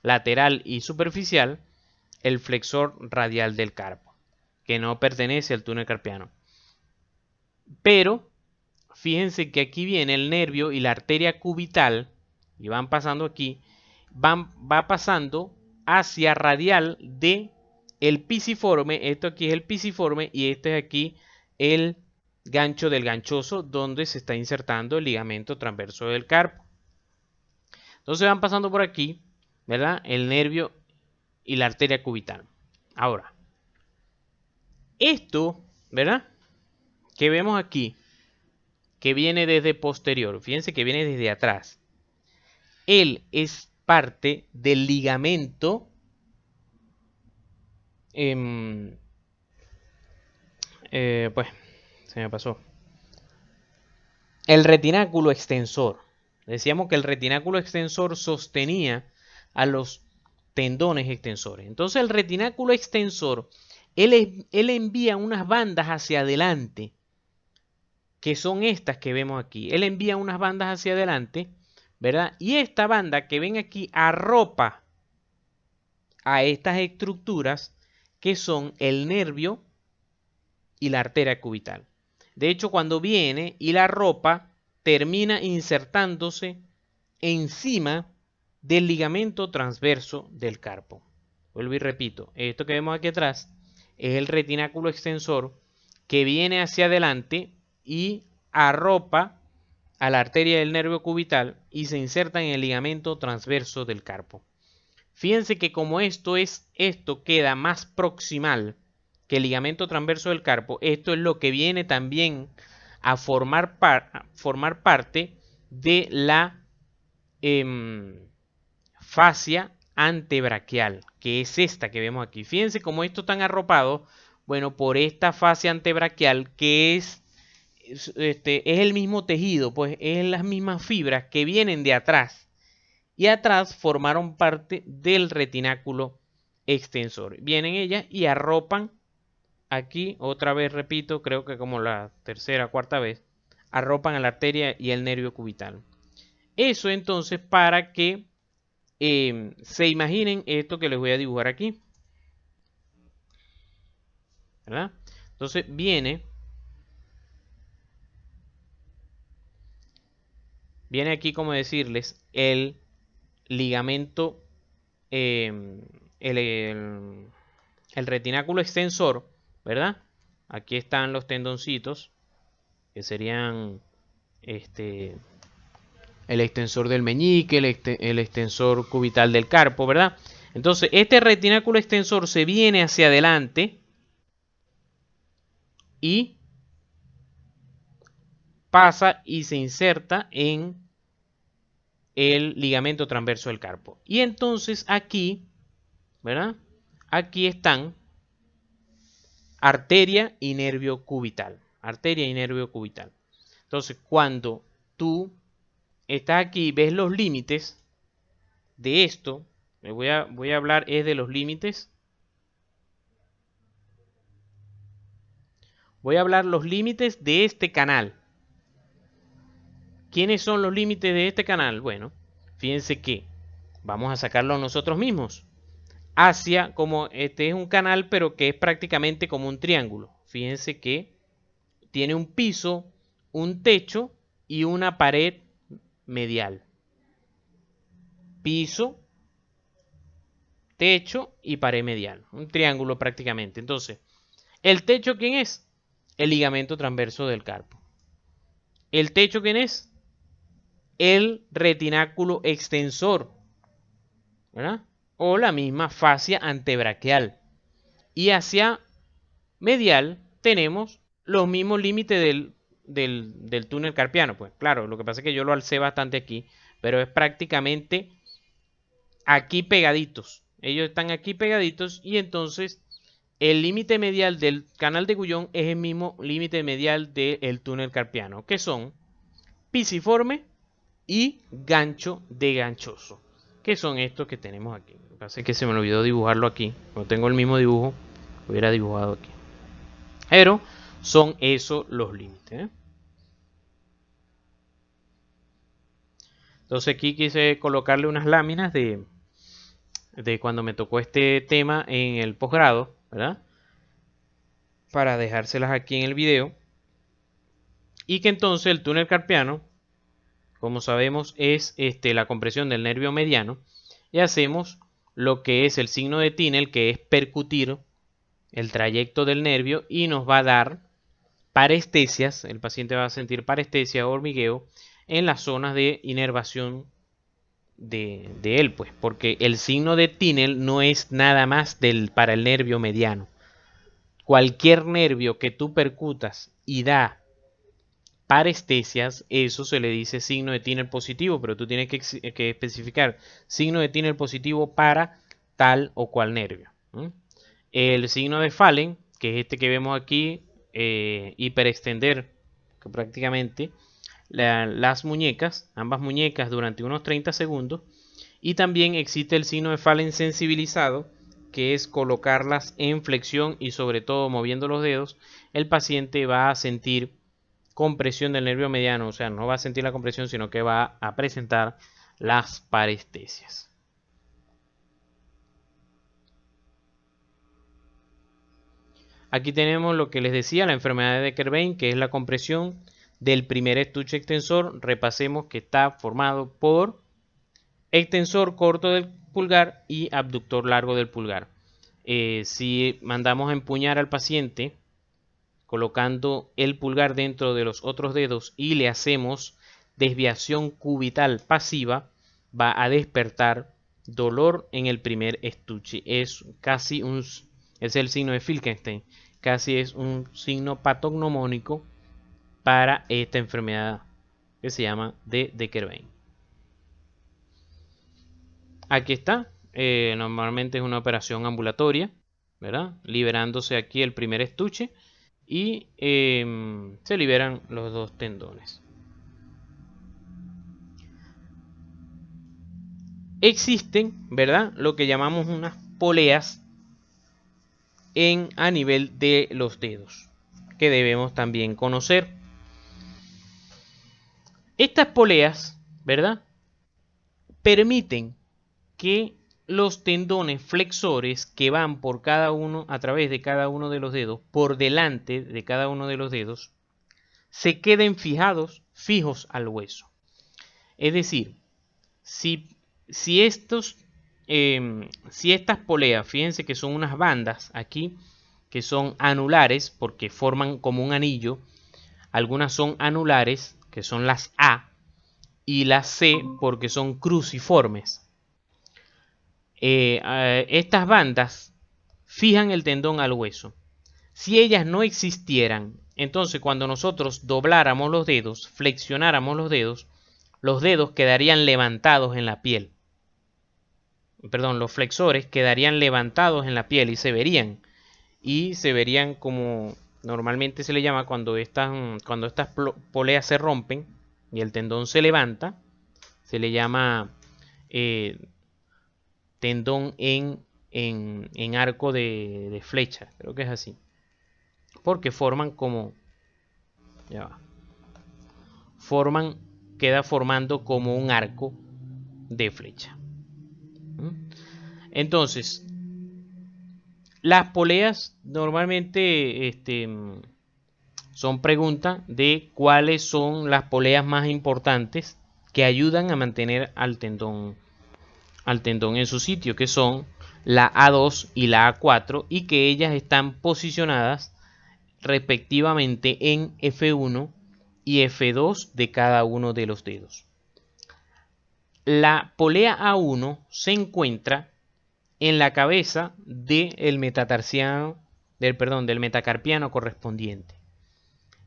lateral y superficial, el flexor radial del carpo, que no pertenece al túnel carpiano. Pero, fíjense que aquí viene el nervio y la arteria cubital, y van pasando aquí, va pasando hacia radial de el pisiforme. Esto aquí es el pisiforme y este es aquí el gancho del ganchoso, donde se está insertando el ligamento transverso del carpo. Entonces van pasando por aquí, ¿verdad? El nervio y la arteria cubital. Ahora, esto, ¿verdad? Que vemos aquí, que viene desde posterior, fíjense que viene desde atrás. Él es parte del ligamento pues se me pasó. El retináculo extensor. Decíamos que el retináculo extensor sostenía a los tendones extensores. Entonces el retináculo extensor, él envía unas bandas hacia adelante, que son estas que vemos aquí. Él envía unas bandas hacia adelante, ¿verdad? Y esta banda que ven aquí arropa a estas estructuras que son el nervio y la arteria cubital. De hecho, cuando viene y la ropa termina insertándose encima del ligamento transverso del carpo. Vuelvo y repito, esto que vemos aquí atrás es el retináculo extensor que viene hacia adelante y arropa a la arteria del nervio cubital y se inserta en el ligamento transverso del carpo. Fíjense que como esto queda más proximal que el ligamento transverso del carpo, esto es lo que viene también a formar parte de la fascia antebraquial, que es esta que vemos aquí. Fíjense cómo esto está arropado, bueno, por esta fascia antebraquial que es el mismo tejido, pues es las mismas fibras que vienen de atrás y atrás formaron parte del retináculo extensor. Vienen ellas y arropan aquí, otra vez repito, creo que como la tercera o cuarta vez, arropan a la arteria y el nervio cubital. Eso entonces para que se imaginen esto que les voy a dibujar aquí. ¿Verdad? Entonces viene aquí como decirles el ligamento, el retináculo extensor, ¿verdad? Aquí están los tendoncitos, que serían el extensor del meñique, el extensor cubital del carpo, ¿verdad? Entonces, este retináculo extensor se viene hacia adelante y pasa y se inserta en el ligamento transverso del carpo. Y entonces aquí, ¿verdad? Aquí están arteria y nervio cubital. Arteria y nervio cubital. Entonces, cuando tú estás aquí y ves los límites de esto, Voy a hablar es de los límites. Voy a hablar los límites de este canal. ¿Quiénes son los límites de este canal? Bueno, fíjense que vamos a sacarlo nosotros mismos. Hacia, como este es un canal, pero que es prácticamente como un triángulo. Fíjense que tiene un piso, un techo y una pared medial. Piso, techo y pared medial. Un triángulo prácticamente. Entonces, ¿el techo quién es? El ligamento transverso del carpo. ¿El techo quién es? El retináculo extensor, ¿verdad? O la misma fascia antebraquial. Y hacia medial tenemos los mismos límites del túnel carpiano. Pues claro, lo que pasa es que yo lo alcé bastante aquí, pero es prácticamente aquí pegaditos. Ellos están aquí pegaditos y entonces el límite medial del canal de Gullón es el mismo límite medial del túnel carpiano, que son pisiforme y gancho de ganchoso, que son estos que tenemos aquí. Lo que pasa es que se me olvidó dibujarlo aquí. No tengo el mismo dibujo, lo hubiera dibujado aquí. Pero son esos los límites, ¿eh? Entonces aquí quise colocarle unas láminas de cuando me tocó este tema en el posgrado, ¿verdad? Para dejárselas aquí en el video. Y que entonces el túnel carpiano, como sabemos, es la compresión del nervio mediano. Y hacemos lo que es el signo de Tinel, que es percutir el trayecto del nervio y nos va a dar parestesias. El paciente va a sentir parestesia o hormigueo en las zonas de inervación de él, pues, porque el signo de Tinel no es nada más para el nervio mediano. Cualquier nervio que tú percutas y da parestesias, eso se le dice signo de Tinel positivo, pero tú tienes que especificar signo de Tinel positivo para tal o cual nervio. El signo de Fallen, que es este que vemos aquí, hiperextender, que prácticamente las muñecas, ambas muñecas durante unos 30 segundos. Y también existe el signo de Fallen sensibilizado, que es colocarlas en flexión y sobre todo moviendo los dedos, el paciente va a sentir compresión del nervio mediano, o sea, no va a sentir la compresión, sino que va a presentar las parestesias. Aquí tenemos lo que les decía, la enfermedad de Decker-Vein, que es la compresión del primer estuche extensor. Repasemos que está formado por extensor corto del pulgar y abductor largo del pulgar. Si mandamos a empuñar al paciente colocando el pulgar dentro de los otros dedos y le hacemos desviación cubital pasiva, va a despertar dolor en el primer estuche. Es el signo de Filkenstein, casi es un signo patognomónico para esta enfermedad que se llama de Decker-Vein. Aquí está, normalmente es una operación ambulatoria, ¿verdad? Liberándose aquí el primer estuche y se liberan los dos tendones. Existen, ¿verdad? Lo que llamamos unas poleas a nivel de los dedos, que debemos también conocer. Estas poleas, ¿verdad? Permiten que los tendones flexores que van por cada uno, a través de cada uno de los dedos, por delante de cada uno de los dedos, se queden fijos al hueso. Es decir, si estas poleas, fíjense que son unas bandas aquí, que son anulares, porque forman como un anillo, algunas son anulares, que son las A, y las C, porque son cruciformes. Estas bandas fijan el tendón al hueso. Si ellas no existieran, entonces cuando nosotros dobláramos los dedos, flexionáramos los dedos quedarían levantados en la piel. Perdón, los flexores quedarían levantados en la piel y se verían como normalmente se le llama cuando estas poleas se rompen y el tendón se levanta, se le llama tendón en arco de flecha. Creo que es así. Porque forman como... Ya va. Queda formando como un arco de flecha. Entonces, las poleas normalmente son preguntas de cuáles son las poleas más importantes que ayudan a mantener al tendón en su sitio, que son la A2 y la A4, y que ellas están posicionadas respectivamente en F1 y F2 de cada uno de los dedos. La polea A1 se encuentra en la cabeza del metatarsiano, del metacarpiano correspondiente.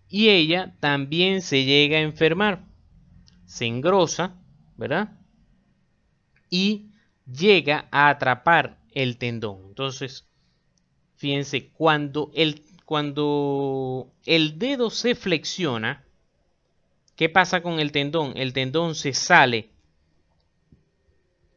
Y ella también se llega a enfermar, se engrosa, ¿verdad? Y llega a atrapar el tendón. Entonces, fíjense, cuando el dedo se flexiona, ¿qué pasa con el tendón? El tendón se sale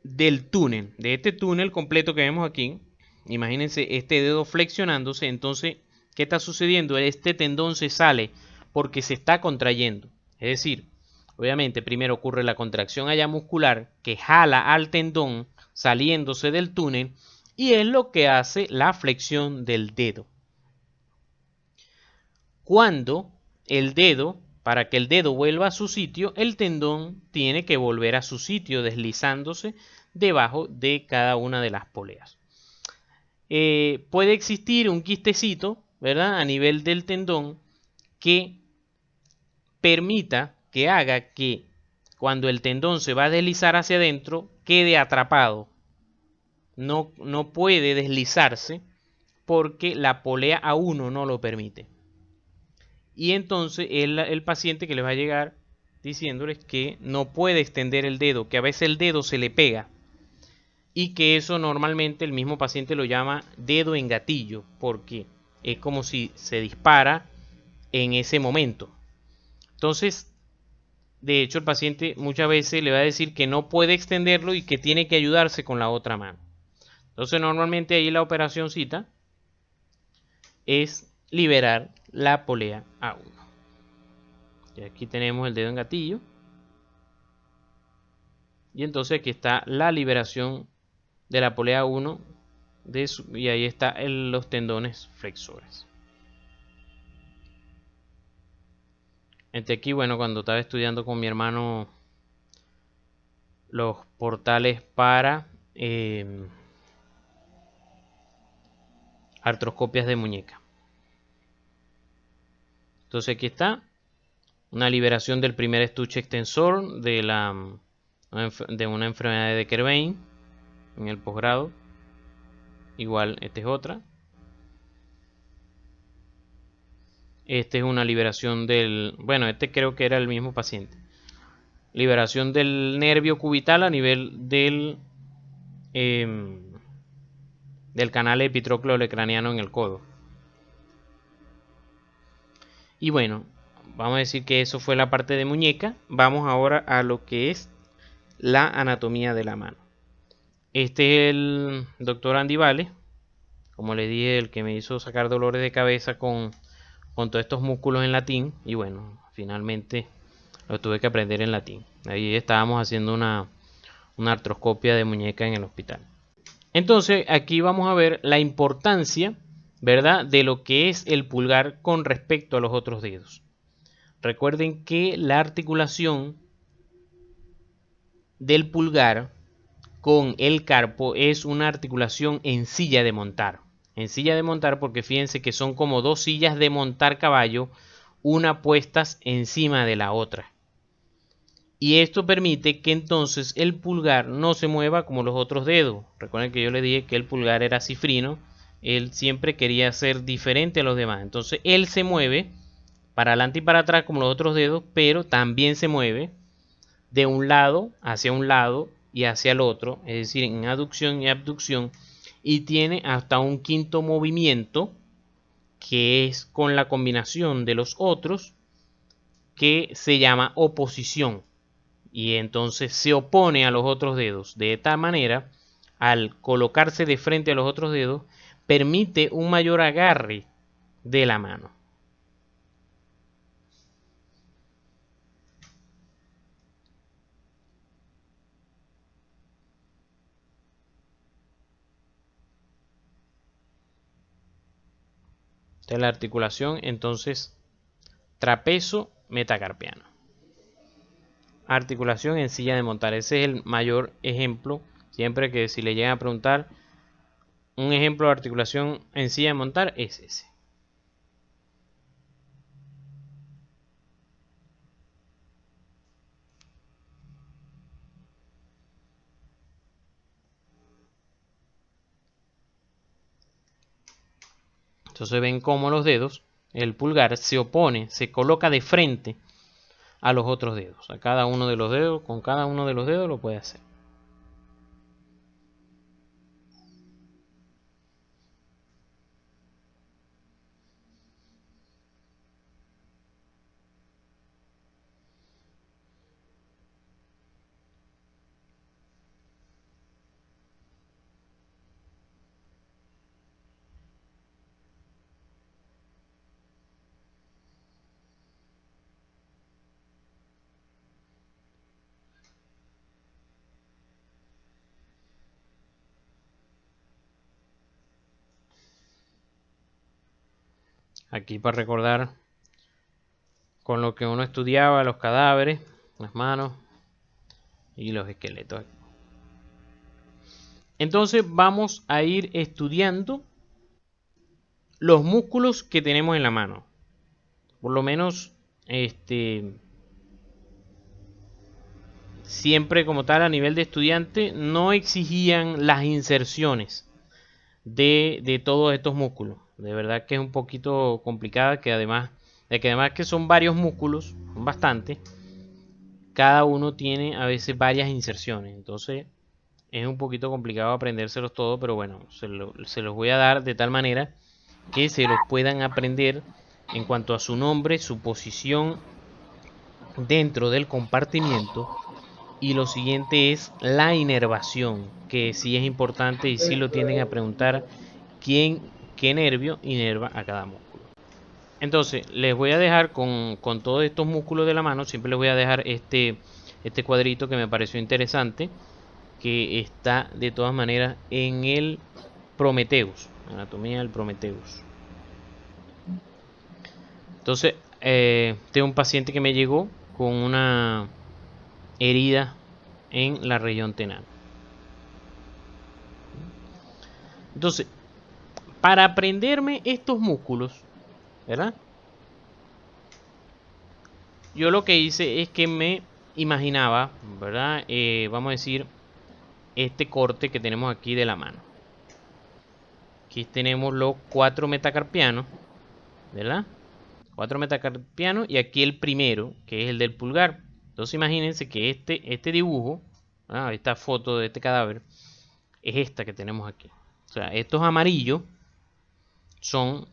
del túnel, de este túnel completo que vemos aquí. Imagínense este dedo flexionándose. Entonces, ¿qué está sucediendo? Este tendón se sale porque se está contrayendo. Es decir, obviamente primero ocurre la contracción allá muscular que jala al tendón saliéndose del túnel, y es lo que hace la flexión del dedo. Cuando el dedo, para que el dedo vuelva a su sitio, el tendón tiene que volver a su sitio deslizándose debajo de cada una de las poleas. Puede existir un quistecito, ¿verdad?, a nivel del tendón que permita, que haga que cuando el tendón se va a deslizar hacia adentro, quede atrapado. No puede deslizarse porque la polea A1 no lo permite. Y entonces el paciente que les va a llegar diciéndoles que no puede extender el dedo, que a veces el dedo se le pega, y que eso normalmente el mismo paciente lo llama dedo en gatillo, porque es como si se dispara en ese momento. Entonces, de hecho, el paciente muchas veces le va a decir que no puede extenderlo y que tiene que ayudarse con la otra mano. Entonces, normalmente ahí la operacióncita es liberar la polea A1. Y aquí tenemos el dedo en gatillo. Y entonces aquí está la liberación de la polea 1 y ahí están los tendones flexores. Aquí, bueno, cuando estaba estudiando con mi hermano los portales para artroscopias de muñeca. Entonces aquí está una liberación del primer estuche extensor de una enfermedad de Decker-Vein en el posgrado. Igual, esta es otra. Este es una liberación bueno, este creo que era el mismo paciente. Liberación del nervio cubital a nivel del canal epitrócleo-craneano en el codo. Y bueno, vamos a decir que eso fue la parte de muñeca. Vamos ahora a lo que es la anatomía de la mano. Este es el doctor Andy Vale, como les dije, el que me hizo sacar dolores de cabeza con todos estos músculos en latín. Y bueno, finalmente lo tuve que aprender en latín. Ahí estábamos haciendo una artroscopia de muñeca en el hospital. Entonces aquí vamos a ver la importancia, ¿verdad?, de lo que es el pulgar con respecto a los otros dedos. Recuerden que la articulación del pulgar con el carpo es una articulación en silla de montar. En silla de montar porque fíjense que son como dos sillas de montar caballo, una puestas encima de la otra. Y esto permite que entonces el pulgar no se mueva como los otros dedos. Recuerden que yo les dije que el pulgar era cifrino. Él siempre quería ser diferente a los demás. Entonces él se mueve para adelante y para atrás como los otros dedos, pero también se mueve de un lado hacia un lado y hacia el otro, es decir, en aducción y abducción, y tiene hasta un quinto movimiento que es con la combinación de los otros, que se llama oposición, y entonces se opone a los otros dedos. De esta manera al colocarse de frente a los otros dedos, permite un mayor agarre de la mano. De la articulación, entonces, trapezo metacarpiano. Articulación en silla de montar. Ese es el mayor ejemplo. Siempre que si le llegan a preguntar un ejemplo de articulación en silla de montar, es ese. Entonces ven cómo los dedos, el pulgar se opone, se coloca de frente a los otros dedos. A cada uno de los dedos, con cada uno de los dedos lo puede hacer. Aquí para recordar con lo que uno estudiaba, los cadáveres, las manos y los esqueletos. Entonces vamos a ir estudiando los músculos que tenemos en la mano. Por lo menos, siempre como tal a nivel de estudiante no exigían las inserciones de todos estos músculos. De verdad que es un poquito complicada, que además que son varios músculos, son bastantes, cada uno tiene a veces varias inserciones. Entonces es un poquito complicado aprendérselos todos, pero bueno, se los voy a dar de tal manera que se los puedan aprender en cuanto a su nombre, su posición dentro del compartimiento. Y lo siguiente es la inervación, que sí es importante y sí lo tienden a preguntar qué nervio inerva a cada músculo. Entonces, les voy a dejar con todos estos músculos de la mano, siempre les voy a dejar este cuadrito que me pareció interesante, que está de todas maneras en el Prometheus, anatomía del Prometheus. Entonces, tengo un paciente que me llegó con una herida en la región tenal. Entonces, para aprenderme estos músculos, ¿verdad? Yo lo que hice es que me imaginaba, ¿verdad? Vamos a decir, este corte que tenemos aquí de la mano. Aquí tenemos los 4 metacarpianos, ¿verdad? 4 metacarpianos y aquí el primero, que es el del pulgar. Entonces imagínense que este dibujo, esta foto de este cadáver, es esta que tenemos aquí. O sea, estos amarillos son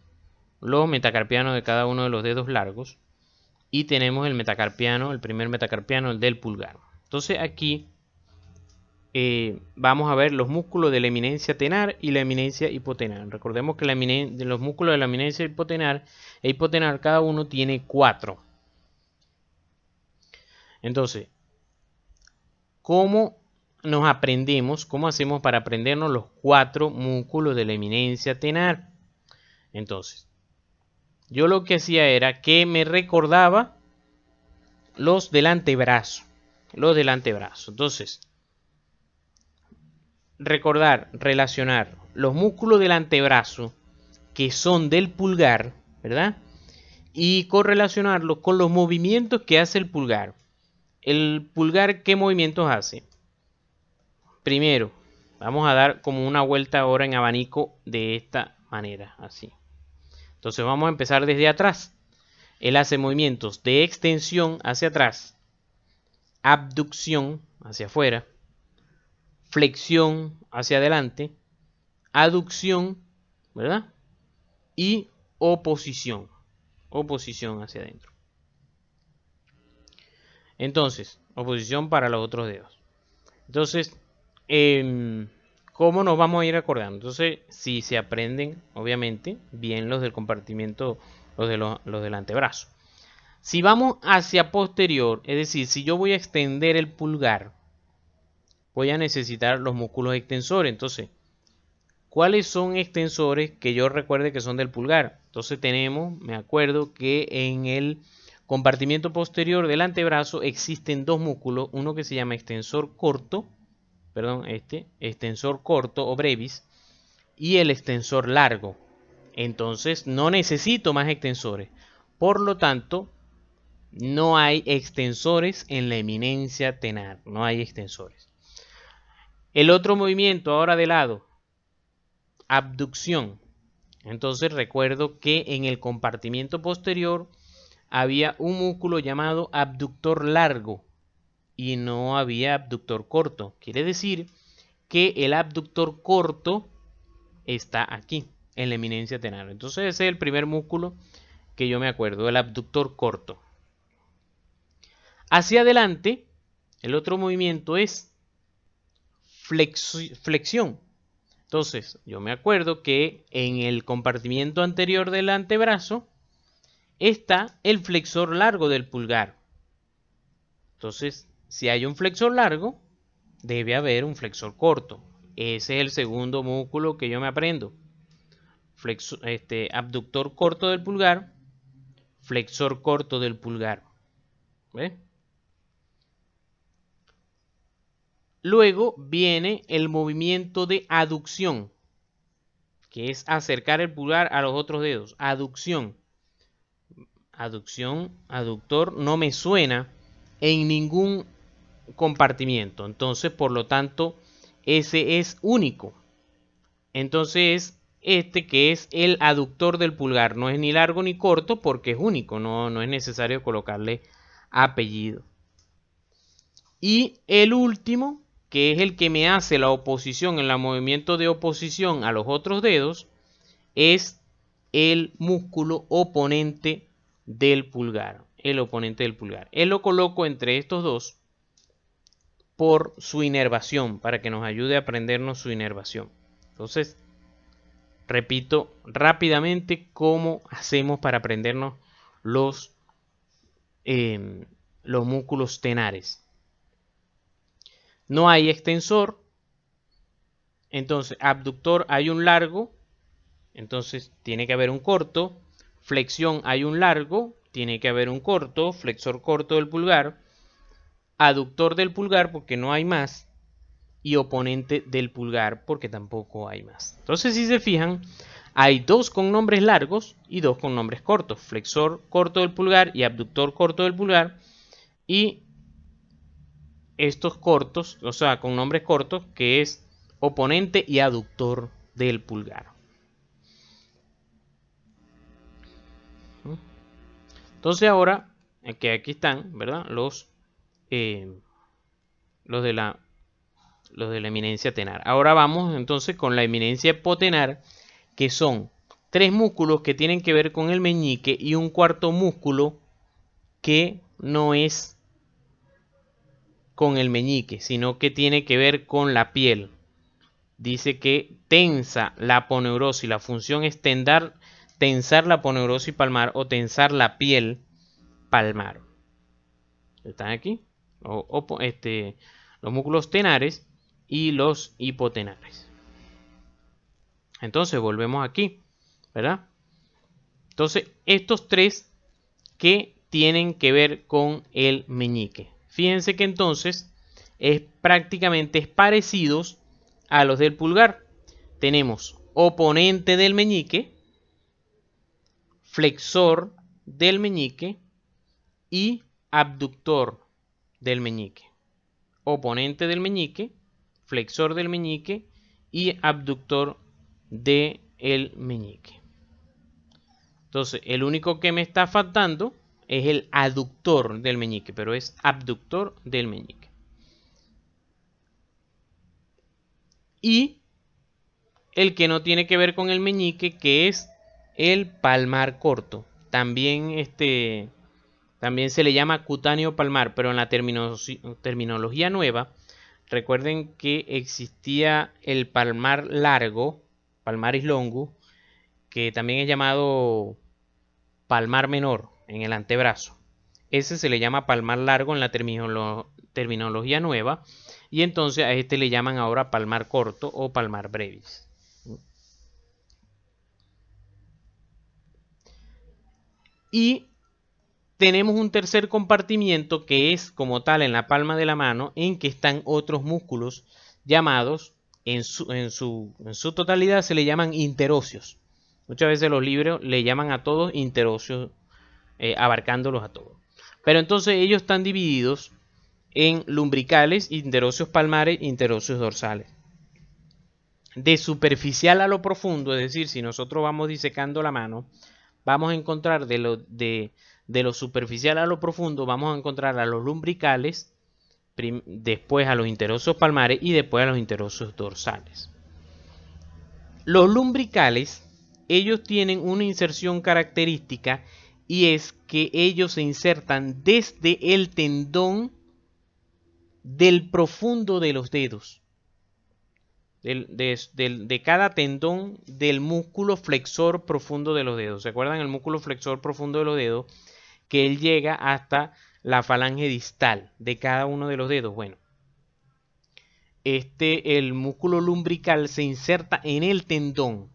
los metacarpianos de cada uno de los dedos largos. Y tenemos el metacarpiano, el primer metacarpiano, el del pulgar. Entonces aquí vamos a ver los músculos de la eminencia tenar y la eminencia hipotenar. Recordemos que los músculos de la eminencia e hipotenar cada uno tiene 4. Entonces, ¿cómo nos aprendemos? ¿Cómo hacemos para aprendernos los 4 músculos de la eminencia tenar? Entonces, yo lo que hacía era que me recordaba los del antebrazo. Los del antebrazo. Entonces, recordar, relacionar los músculos del antebrazo que son del pulgar, ¿verdad? Y correlacionarlos con los movimientos que hace el pulgar. ¿El pulgar qué movimientos hace? Primero, vamos a dar como una vuelta ahora en abanico de esta manera, así. Entonces vamos a empezar desde atrás. Él hace movimientos de extensión hacia atrás, abducción hacia afuera, flexión hacia adelante, aducción, ¿verdad? Y oposición hacia adentro. Entonces, oposición para los otros dedos. Entonces, ¿Cómo nos vamos a ir acordando? Entonces, si se aprenden, obviamente, bien los del compartimiento, los del antebrazo. Si vamos hacia posterior, es decir, si yo voy a extender el pulgar, voy a necesitar los músculos extensores. Entonces, ¿cuáles son extensores que yo recuerde que son del pulgar? Entonces tenemos, me acuerdo que en el compartimiento posterior del antebrazo existen dos músculos, uno que se llama extensor corto, perdón, extensor corto o brevis, y el extensor largo. Entonces no necesito más extensores. Por lo tanto, no hay extensores en la eminencia tenar. No hay extensores. El otro movimiento ahora de lado, abducción. Entonces recuerdo que en el compartimiento posterior había un músculo llamado abductor largo y no había abductor corto. Quiere decir que el abductor corto está aquí, en la eminencia tenar. Entonces ese es el primer músculo que yo me acuerdo, el abductor corto. Hacia adelante, el otro movimiento es flexión. Entonces, yo me acuerdo que en el compartimiento anterior del antebrazo está el flexor largo del pulgar. Entonces, si hay un flexor largo, debe haber un flexor corto. Ese es el segundo músculo que yo me aprendo. Abductor corto del pulgar, flexor corto del pulgar. ¿Ve? Luego viene el movimiento de aducción, que es acercar el pulgar a los otros dedos. Aducción. Aducción, aductor, no me suena en ningún compartimiento. Entonces, por lo tanto, ese es único. Entonces, este que es el aductor del pulgar, no es ni largo ni corto porque es único, no es necesario colocarle apellido. Y el último, que es el que me hace la oposición en el movimiento de oposición a los otros dedos, es el músculo oponente del pulgar. El oponente del pulgar. Él lo coloco entre estos dos por su inervación, para que nos ayude a aprendernos su inervación. Entonces, repito rápidamente cómo hacemos para aprendernos los músculos tenares. No hay extensor, entonces abductor hay un largo, entonces tiene que haber un corto. Flexión hay un largo, tiene que haber un corto, flexor corto del pulgar. Aductor del pulgar porque no hay más. Y oponente del pulgar porque tampoco hay más. Entonces, si se fijan, hay dos con nombres largos y dos con nombres cortos. Flexor corto del pulgar y abductor corto del pulgar. Y estos cortos, o sea, con nombres cortos, que es oponente y aductor del pulgar. Entonces ahora, que aquí están, ¿verdad? Los de la eminencia tenar. Ahora vamos entonces con la eminencia hipotenar, que son tres músculos que tienen que ver con el meñique y un cuarto músculo que no es con el meñique, sino que tiene que ver con la piel. Dice que tensa la aponeurosis. La función es tensar la aponeurosis palmar o tensar la piel palmar. ¿Están aquí? Los músculos tenares y los hipotenares. Entonces volvemos aquí, ¿verdad? Entonces estos tres que tienen que ver con el meñique. Fíjense que entonces prácticamente parecidos a los del pulgar. Tenemos oponente del meñique, flexor del meñique y abductor del meñique. Oponente del meñique, flexor del meñique y abductor del meñique. Entonces, el único que me está faltando es el aductor del meñique, pero es abductor del meñique. Y el que no tiene que ver con el meñique, que es el palmar corto. También se le llama cutáneo palmar, pero en la terminología nueva recuerden que existía el palmar largo, palmaris longus, que también es llamado palmar menor en el antebrazo. Ese se le llama palmar largo en la terminología nueva, y entonces a este le llaman ahora palmar corto o palmar brevis. Y tenemos un tercer compartimiento que es como tal en la palma de la mano, en que están otros músculos llamados, en su totalidad se le llaman interóseos. Muchas veces los libros le llaman a todos interóseos, abarcándolos a todos. Pero entonces ellos están divididos en lumbricales, interóseos palmares, interóseos dorsales. De superficial a lo profundo, es decir, si nosotros vamos disecando la mano, vamos a encontrar de lo superficial a lo profundo, vamos a encontrar a los lumbricales, después a los interóseos palmares y después a los interóseos dorsales. Los lumbricales, ellos tienen una inserción característica, y es que ellos se insertan desde el tendón del profundo de los dedos. De cada tendón del músculo flexor profundo de los dedos. ¿Se acuerdan el músculo flexor profundo de los dedos? Que él llega hasta la falange distal de cada uno de los dedos. Bueno, el músculo lumbrical se inserta en el tendón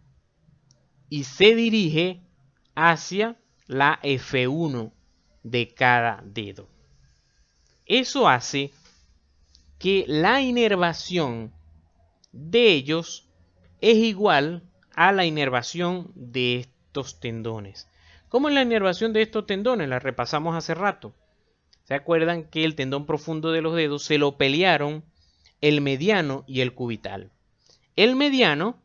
y se dirige hacia la F1 de cada dedo. Eso hace que la inervación de ellos es igual a la inervación de estos tendones. ¿Cómo es la inervación de estos tendones? La repasamos hace rato. ¿Se acuerdan que el tendón profundo de los dedos se lo pelearon el mediano y el cubital? El mediano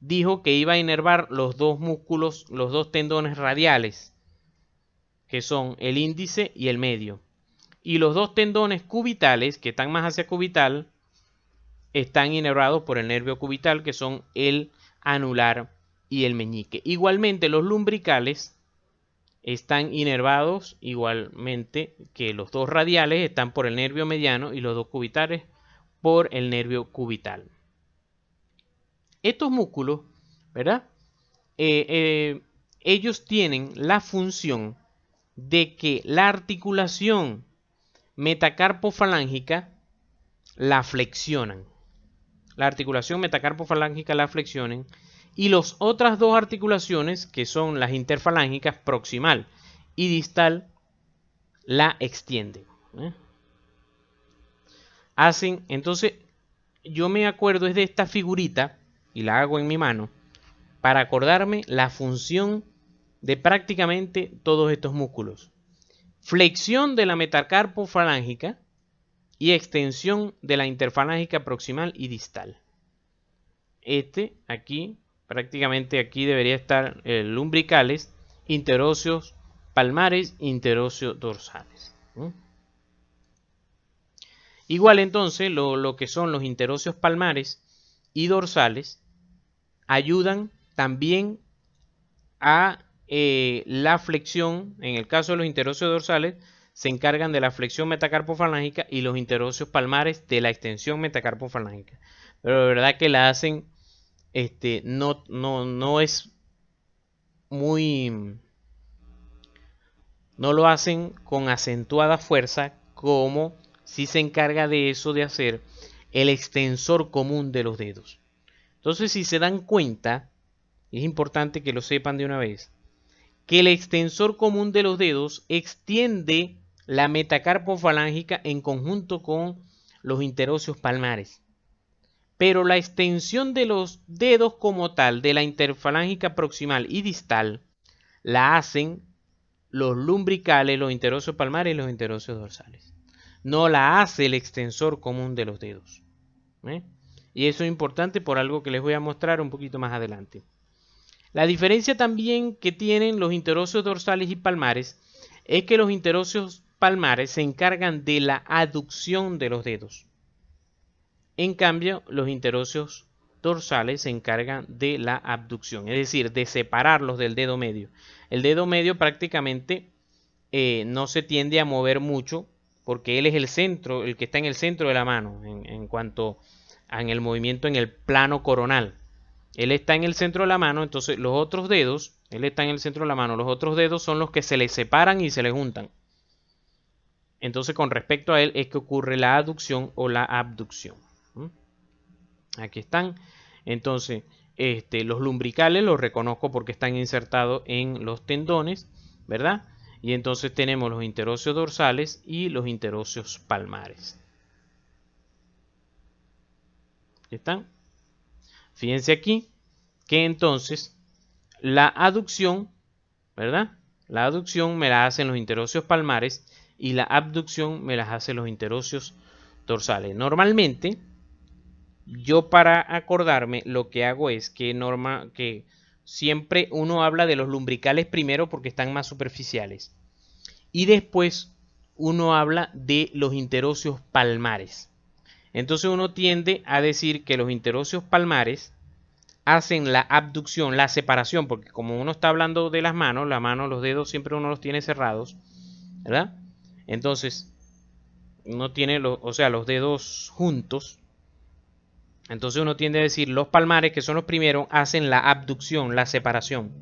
dijo que iba a inervar los dos músculos, los dos tendones radiales, que son el índice y el medio. Y los dos tendones cubitales, que están más hacia cubital, están inervados por el nervio cubital, que son el anular y el meñique. Igualmente, los lumbricales están inervados igualmente que los dos radiales, están por el nervio mediano, y los dos cubitales por el nervio cubital. Estos músculos, ¿verdad? Ellos tienen la función de que la articulación metacarpofalángica la flexionan. La articulación metacarpofalángica la flexionan, y las otras dos articulaciones, que son las interfalángicas proximal y distal, la extienden. Entonces, yo me acuerdo es de esta figurita, y la hago en mi mano, para acordarme la función de prácticamente todos estos músculos. Flexión de la metacarpofalángica y extensión de la interfalángica proximal y distal. Aquí, prácticamente aquí debería estar lumbricales, interóseos palmares, interóseos dorsales. Igual entonces, lo que son los interóseos palmares y dorsales ayudan también a la flexión. En el caso de los interóseos dorsales, se encargan de la flexión metacarpofalángica, y los interóseos palmares de la extensión metacarpofalángica. Pero de verdad que la hacen, no es muy, no lo hacen con acentuada fuerza, como si se encarga de eso de hacer el extensor común de los dedos. Entonces, si se dan cuenta, es importante que lo sepan de una vez, que el extensor común de los dedos extiende la metacarpofalángica en conjunto con los interóseos palmares. Pero la extensión de los dedos como tal, de la interfalángica proximal y distal, la hacen los lumbricales, los interóseos palmares y los interóseos dorsales. No la hace el extensor común de los dedos. Y eso es importante por algo que les voy a mostrar un poquito más adelante. La diferencia también que tienen los interóseos dorsales y palmares es que los interóseos palmares se encargan de la aducción de los dedos. En cambio, los interóseos dorsales se encargan de la abducción, es decir, de separarlos del dedo medio. El dedo medio prácticamente no se tiende a mover mucho porque él es el centro, el que está en el centro de la mano, en cuanto en el movimiento en el plano coronal. Él está en el centro de la mano, entonces los otros dedos, él está en el centro de la mano, los otros dedos son los que se le separan y se le juntan. Entonces con respecto a él es que ocurre la aducción o la abducción. Aquí están. Entonces los lumbricales los reconozco porque están insertados en los tendones, ¿verdad? Y entonces tenemos los interóseos dorsales y los interóseos palmares. Aquí están. Fíjense aquí que entonces la aducción, ¿verdad? La aducción me la hacen los interóseos palmares y la abducción me las hacen los interóseos dorsales. Normalmente, yo para acordarme lo que hago es que siempre uno habla de los lumbricales primero porque están más superficiales. Y después uno habla de los interóseos palmares. Entonces uno tiende a decir que los interóseos palmares hacen la abducción, la separación, porque como uno está hablando de las manos, la mano, los dedos siempre uno los tiene cerrados, ¿verdad? Entonces, uno tiene los dedos juntos. Entonces uno tiende a decir los palmares, que son los primeros, hacen la abducción, la separación.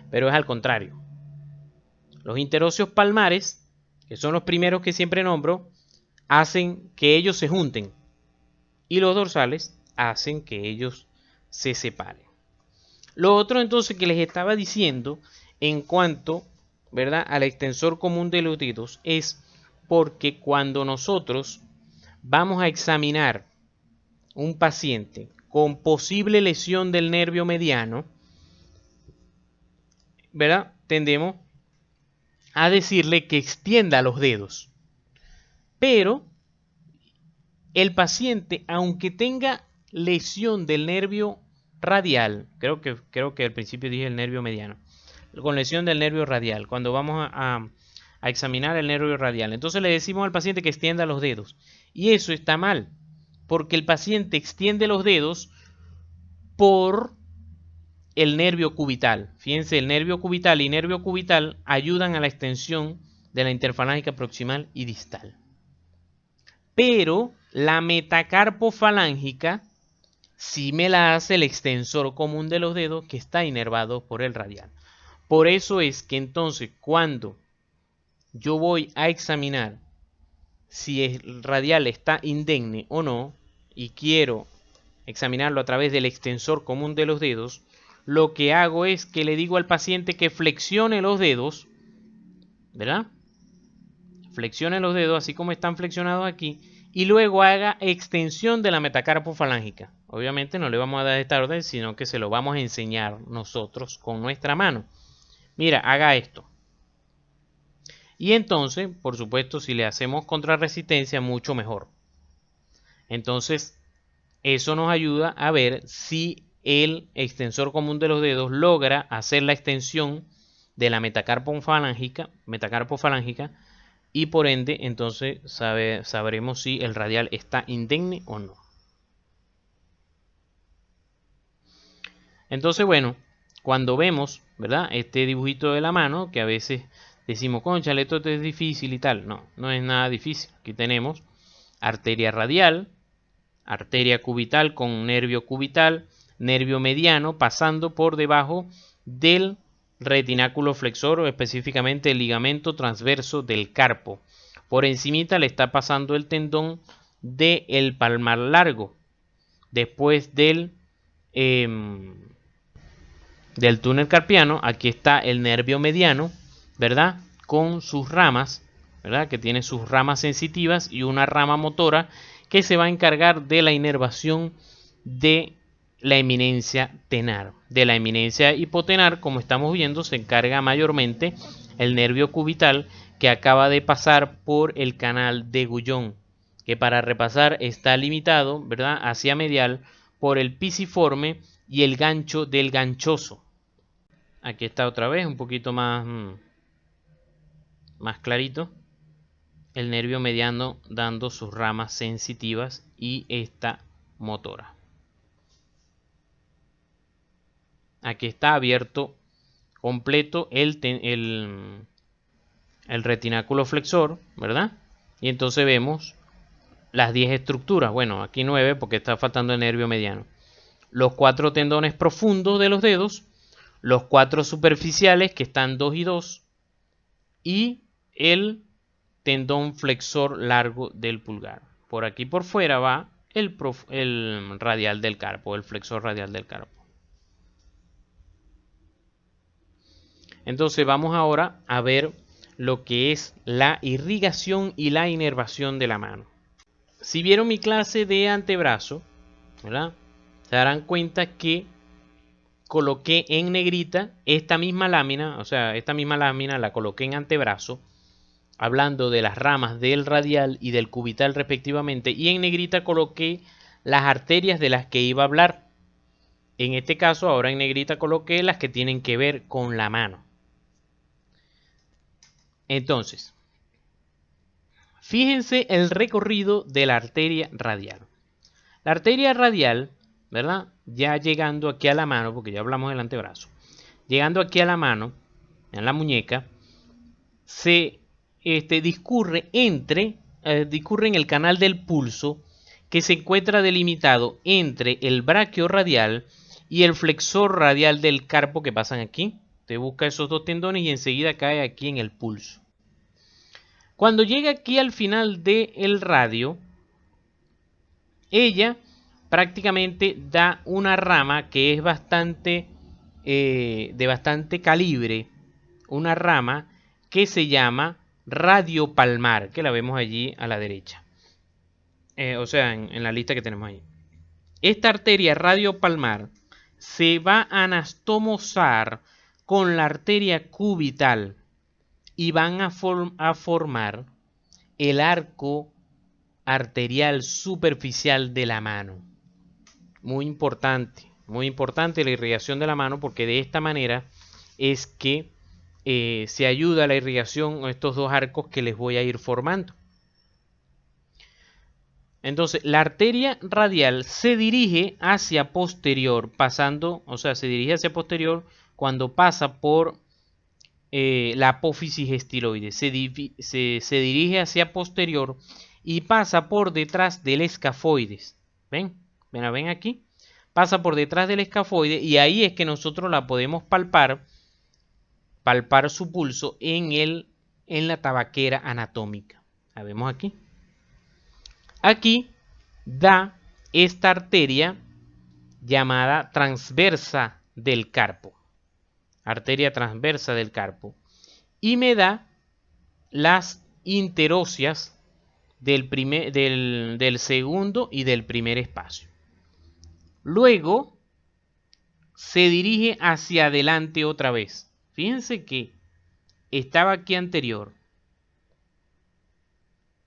Pero es al contrario. Los interóseos palmares, que son los primeros que siempre nombro, hacen que ellos se junten. Y los dorsales hacen que ellos se separen. Lo otro entonces que les estaba diciendo en cuanto, ¿verdad?, al extensor común de los dedos es porque cuando nosotros vamos a examinar un paciente con posible lesión del nervio mediano, ¿verdad?, tendemos a decirle que extienda los dedos. Pero el paciente, aunque tenga lesión del nervio radial, creo que al principio dije el nervio mediano, con lesión del nervio radial, cuando vamos a examinar el nervio radial, entonces le decimos al paciente que extienda los dedos. Y eso está mal, porque el paciente extiende los dedos por el nervio cubital. Fíjense, el nervio cubital y nervio cubital ayudan a la extensión de la interfalángica proximal y distal. Pero la metacarpofalángica sí me la hace el extensor común de los dedos, que está inervado por el radial. Por eso es que entonces cuando yo voy a examinar si el radial está indemne o no y quiero examinarlo a través del extensor común de los dedos, lo que hago es que le digo al paciente que flexione los dedos, ¿verdad? Flexione los dedos así como están flexionados aquí y luego haga extensión de la metacarpofalángica. Obviamente no le vamos a dar esta orden, sino que se lo vamos a enseñar nosotros con nuestra mano. Mira, haga esto. Y entonces, por supuesto, si le hacemos contrarresistencia, mucho mejor. Entonces, eso nos ayuda a ver si el extensor común de los dedos logra hacer la extensión de la metacarpofalángica y por ende, entonces sabremos si el radial está indemne o no. Entonces, bueno, cuando vemos, ¿verdad?, este dibujito de la mano, que a veces decimos, cónchale, esto es difícil y tal. No, no es nada difícil. Aquí tenemos arteria radial, arteria cubital con nervio cubital, nervio mediano pasando por debajo del retináculo flexor o específicamente el ligamento transverso del carpo. Por encimita le está pasando el tendón del palmar largo. Después del túnel carpiano, aquí está el nervio mediano, ¿verdad?, con sus ramas, ¿verdad?, que tiene sus ramas sensitivas y una rama motora que se va a encargar de la inervación de la eminencia tenar. De la eminencia hipotenar, como estamos viendo, se encarga mayormente el nervio cubital, que acaba de pasar por el canal de Guyon, que para repasar está limitado, ¿verdad?, hacia medial por el pisiforme y el gancho del ganchoso. Aquí está otra vez, un poquito más clarito. El nervio mediano dando sus ramas sensitivas y esta motora. Aquí está abierto completo el retináculo flexor, ¿verdad? Y entonces vemos las 10 estructuras. Bueno, aquí 9 porque está faltando el nervio mediano. Los 4 tendones profundos de los dedos, los 4 superficiales que están 2 y 2 y el tendón flexor largo del pulgar. Por aquí por fuera va el radial del carpo, el flexor radial del carpo. Entonces vamos ahora a ver lo que es la irrigación y la inervación de la mano. Si vieron mi clase de antebrazo, ¿verdad? Se darán cuenta que coloqué en negrita esta misma lámina, o sea, esta misma lámina la coloqué en antebrazo, hablando de las ramas del radial y del cubital respectivamente, y en negrita coloqué las arterias de las que iba a hablar. En este caso, ahora en negrita coloqué las que tienen que ver con la mano. Entonces, fíjense el recorrido de la arteria radial. La arteria radial, ¿verdad? Ya llegando aquí a la mano, porque ya hablamos del antebrazo, llegando aquí a la mano, en la muñeca, se discurre discurre en el canal del pulso que se encuentra delimitado entre el braquio radial y el flexor radial del carpo que pasan aquí. Te busca esos dos tendones y enseguida cae aquí en el pulso. Cuando llega aquí al final del radio, ella prácticamente da una rama que es de bastante calibre, una rama que se llama radiopalmar, que la vemos allí a la derecha, o sea, en la lista que tenemos ahí. Esta arteria radiopalmar se va a anastomosar con la arteria cubital y van a formar el arco arterial superficial de la mano. Muy importante la irrigación de la mano, porque de esta manera es que se ayuda a la irrigación a estos dos arcos que les voy a ir formando. Entonces, la arteria radial se dirige hacia posterior, se dirige hacia posterior cuando pasa por la apófisis estiloide. Se dirige hacia posterior y pasa por detrás del escafoides. ¿Ven? ¿Ven aquí? Pasa por detrás del escafoide y ahí es que nosotros la podemos palpar su pulso en la tabaquera anatómica. La vemos aquí. Aquí da esta arteria llamada transversa del carpo. Arteria transversa del carpo. Y me da las interóseas del segundo y del primer espacio. Luego se dirige hacia adelante otra vez. Fíjense que estaba aquí anterior.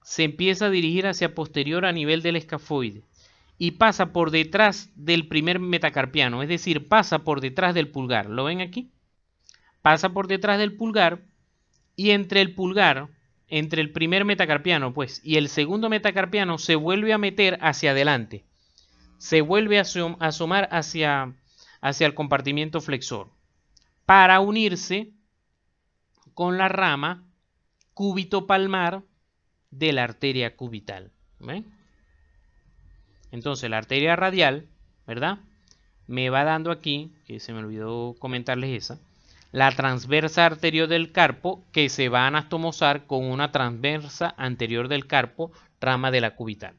Se empieza a dirigir hacia posterior a nivel del escafoide y pasa por detrás del primer metacarpiano, es decir, pasa por detrás del pulgar. ¿Lo ven aquí? Pasa por detrás del pulgar y entre el pulgar, entre el primer metacarpiano, pues, y el segundo metacarpiano se vuelve a meter hacia adelante. Se vuelve a asomar hacia el compartimiento flexor para unirse con la rama cúbito-palmar de la arteria cubital. ¿Ven? Entonces la arteria radial, ¿verdad? Me va dando aquí, que se me olvidó comentarles esa, la transversa arterior del carpo que se va a anastomosar con una transversa anterior del carpo, rama de la cubital.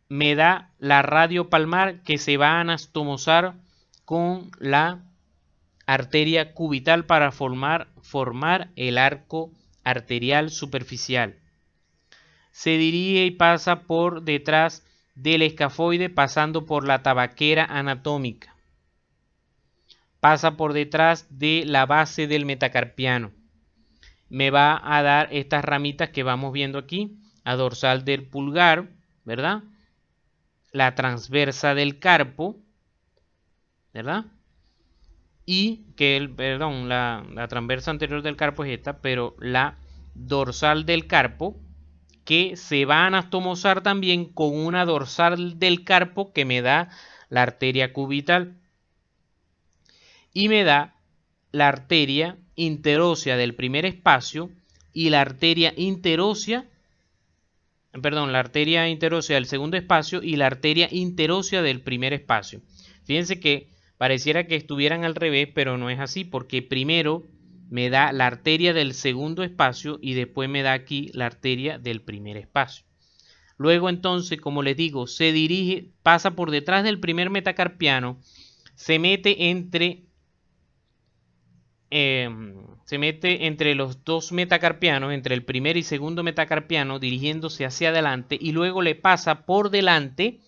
Me da la radiopalmar que se va a anastomosar con la arteria cubital para formar el arco arterial superficial. Se dirige y pasa por detrás del escafoide pasando por la tabaquera anatómica. Pasa por detrás de la base del metacarpiano. Me va a dar estas ramitas que vamos viendo aquí, a dorsal del pulgar, ¿verdad? La transversa del carpo, ¿verdad? Y que la transversa anterior del carpo es esta, pero la dorsal del carpo que se va a anastomosar también con una dorsal del carpo que me da la arteria cubital y me da la arteria interósea del primer espacio y la arteria interósea, perdón, la arteria interósea del segundo espacio y la arteria interósea del primer espacio. Fíjense que pareciera que estuvieran al revés, pero no es así, porque primero me da la arteria del segundo espacio y después me da aquí la arteria del primer espacio. Luego entonces, como les digo, se dirige, pasa por detrás del primer metacarpiano, se mete entre los dos metacarpianos, entre el primer y segundo metacarpiano, dirigiéndose hacia adelante, y luego le pasa por delante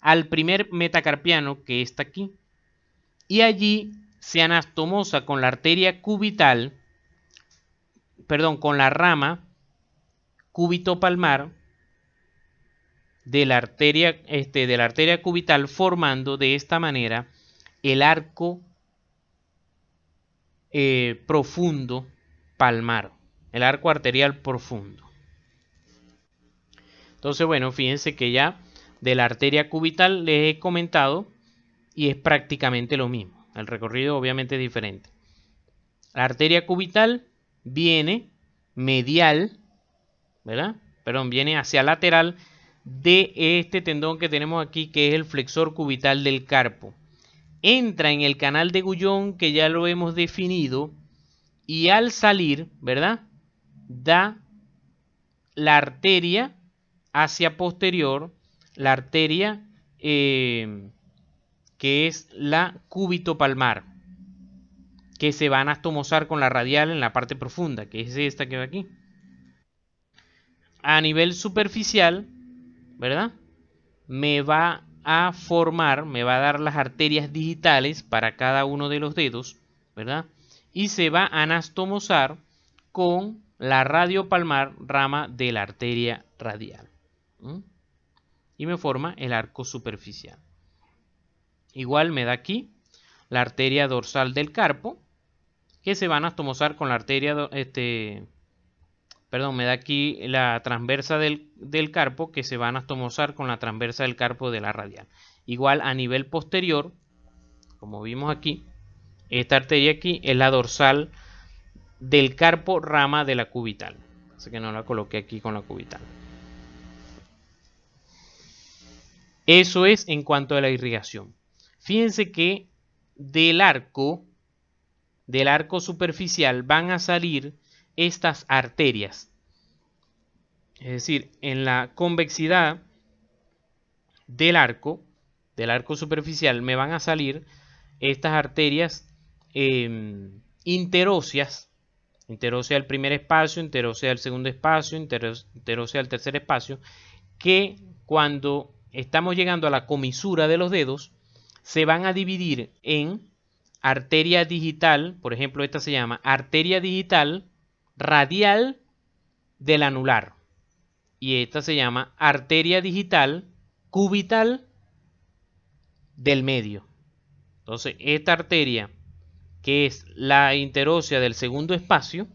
al primer metacarpiano, que está aquí, y allí se anastomosa con la arteria cubital, perdón, con la rama cúbito-palmar de la arteria cubital, formando de esta manera el arco profundo palmar, el arco arterial profundo. Entonces, bueno, fíjense que ya de la arteria cubital les he comentado y es prácticamente lo mismo. El recorrido obviamente es diferente. La arteria cubital viene medial, ¿verdad? Perdón, viene hacia lateral de este tendón que tenemos aquí, que es el flexor cubital del carpo. Entra en el canal de Guyon, que ya lo hemos definido, y al salir, ¿verdad?, da la arteria hacia posterior, la arteria que es la cúbito palmar, que se va a anastomosar con la radial en la parte profunda, que es esta que va aquí. A nivel superficial, ¿verdad?, me va a formar, me va a dar las arterias digitales para cada uno de los dedos, ¿verdad? Y se va a anastomosar con la radiopalmar, rama de la arteria radial. Y me forma el arco superficial. Igual me da aquí la arteria dorsal del carpo, que se va a anastomosar con la arteria, me da aquí la transversa del carpo, que se va a anastomosar con la transversa del carpo de la radial. Igual a nivel posterior, como vimos aquí, esta arteria aquí es la dorsal del carpo, rama de la cubital. Así que no la coloqué aquí con la cubital. Eso es en cuanto a la irrigación. Fíjense que del arco superficial van a salir estas arterias. Es decir, en la convexidad del arco superficial me van a salir estas arterias interóseas, interósea del primer espacio, interósea del segundo espacio, interósea del tercer espacio, que cuando estamos llegando a la comisura de los dedos, se van a dividir en arteria digital, por ejemplo, esta se llama arteria digital radial del anular, y esta se llama arteria digital cubital del medio. Entonces, esta arteria, que es la interósea del segundo espacio,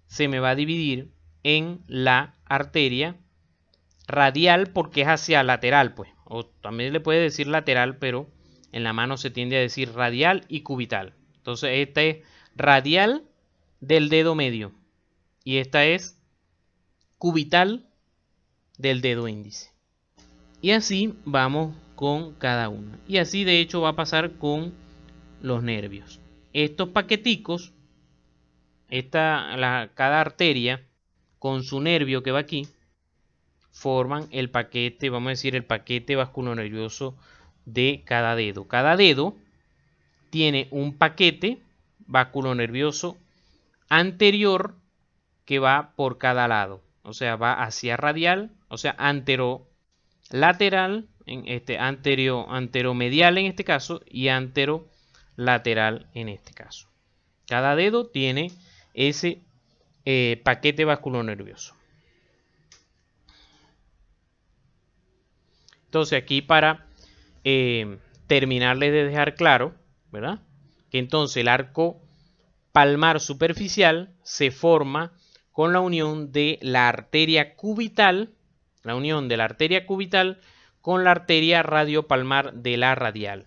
se me va a dividir en la arteria radial, porque es hacia lateral, pues, o también le puede decir lateral, pero en la mano se tiende a decir radial y cubital. Entonces, esta es radial del dedo medio y esta es cubital del dedo índice. Y así vamos con cada una. Y así de hecho va a pasar con los nervios. Estos paqueticos, cada arteria con su nervio que va aquí, forman el paquete, vamos a decir, el paquete vasculonervioso de cada dedo. Cada dedo tiene un paquete vasculonervioso anterior que va por cada lado. O sea, va hacia radial, o sea, anterolateral, anteromedial en este caso, y anterolateral en este caso. Cada dedo tiene ese paquete vasculonervioso. Entonces aquí para terminarles de dejar claro, ¿verdad?, que entonces el arco palmar superficial se forma con la unión de la arteria cubital, con la arteria radiopalmar de la radial.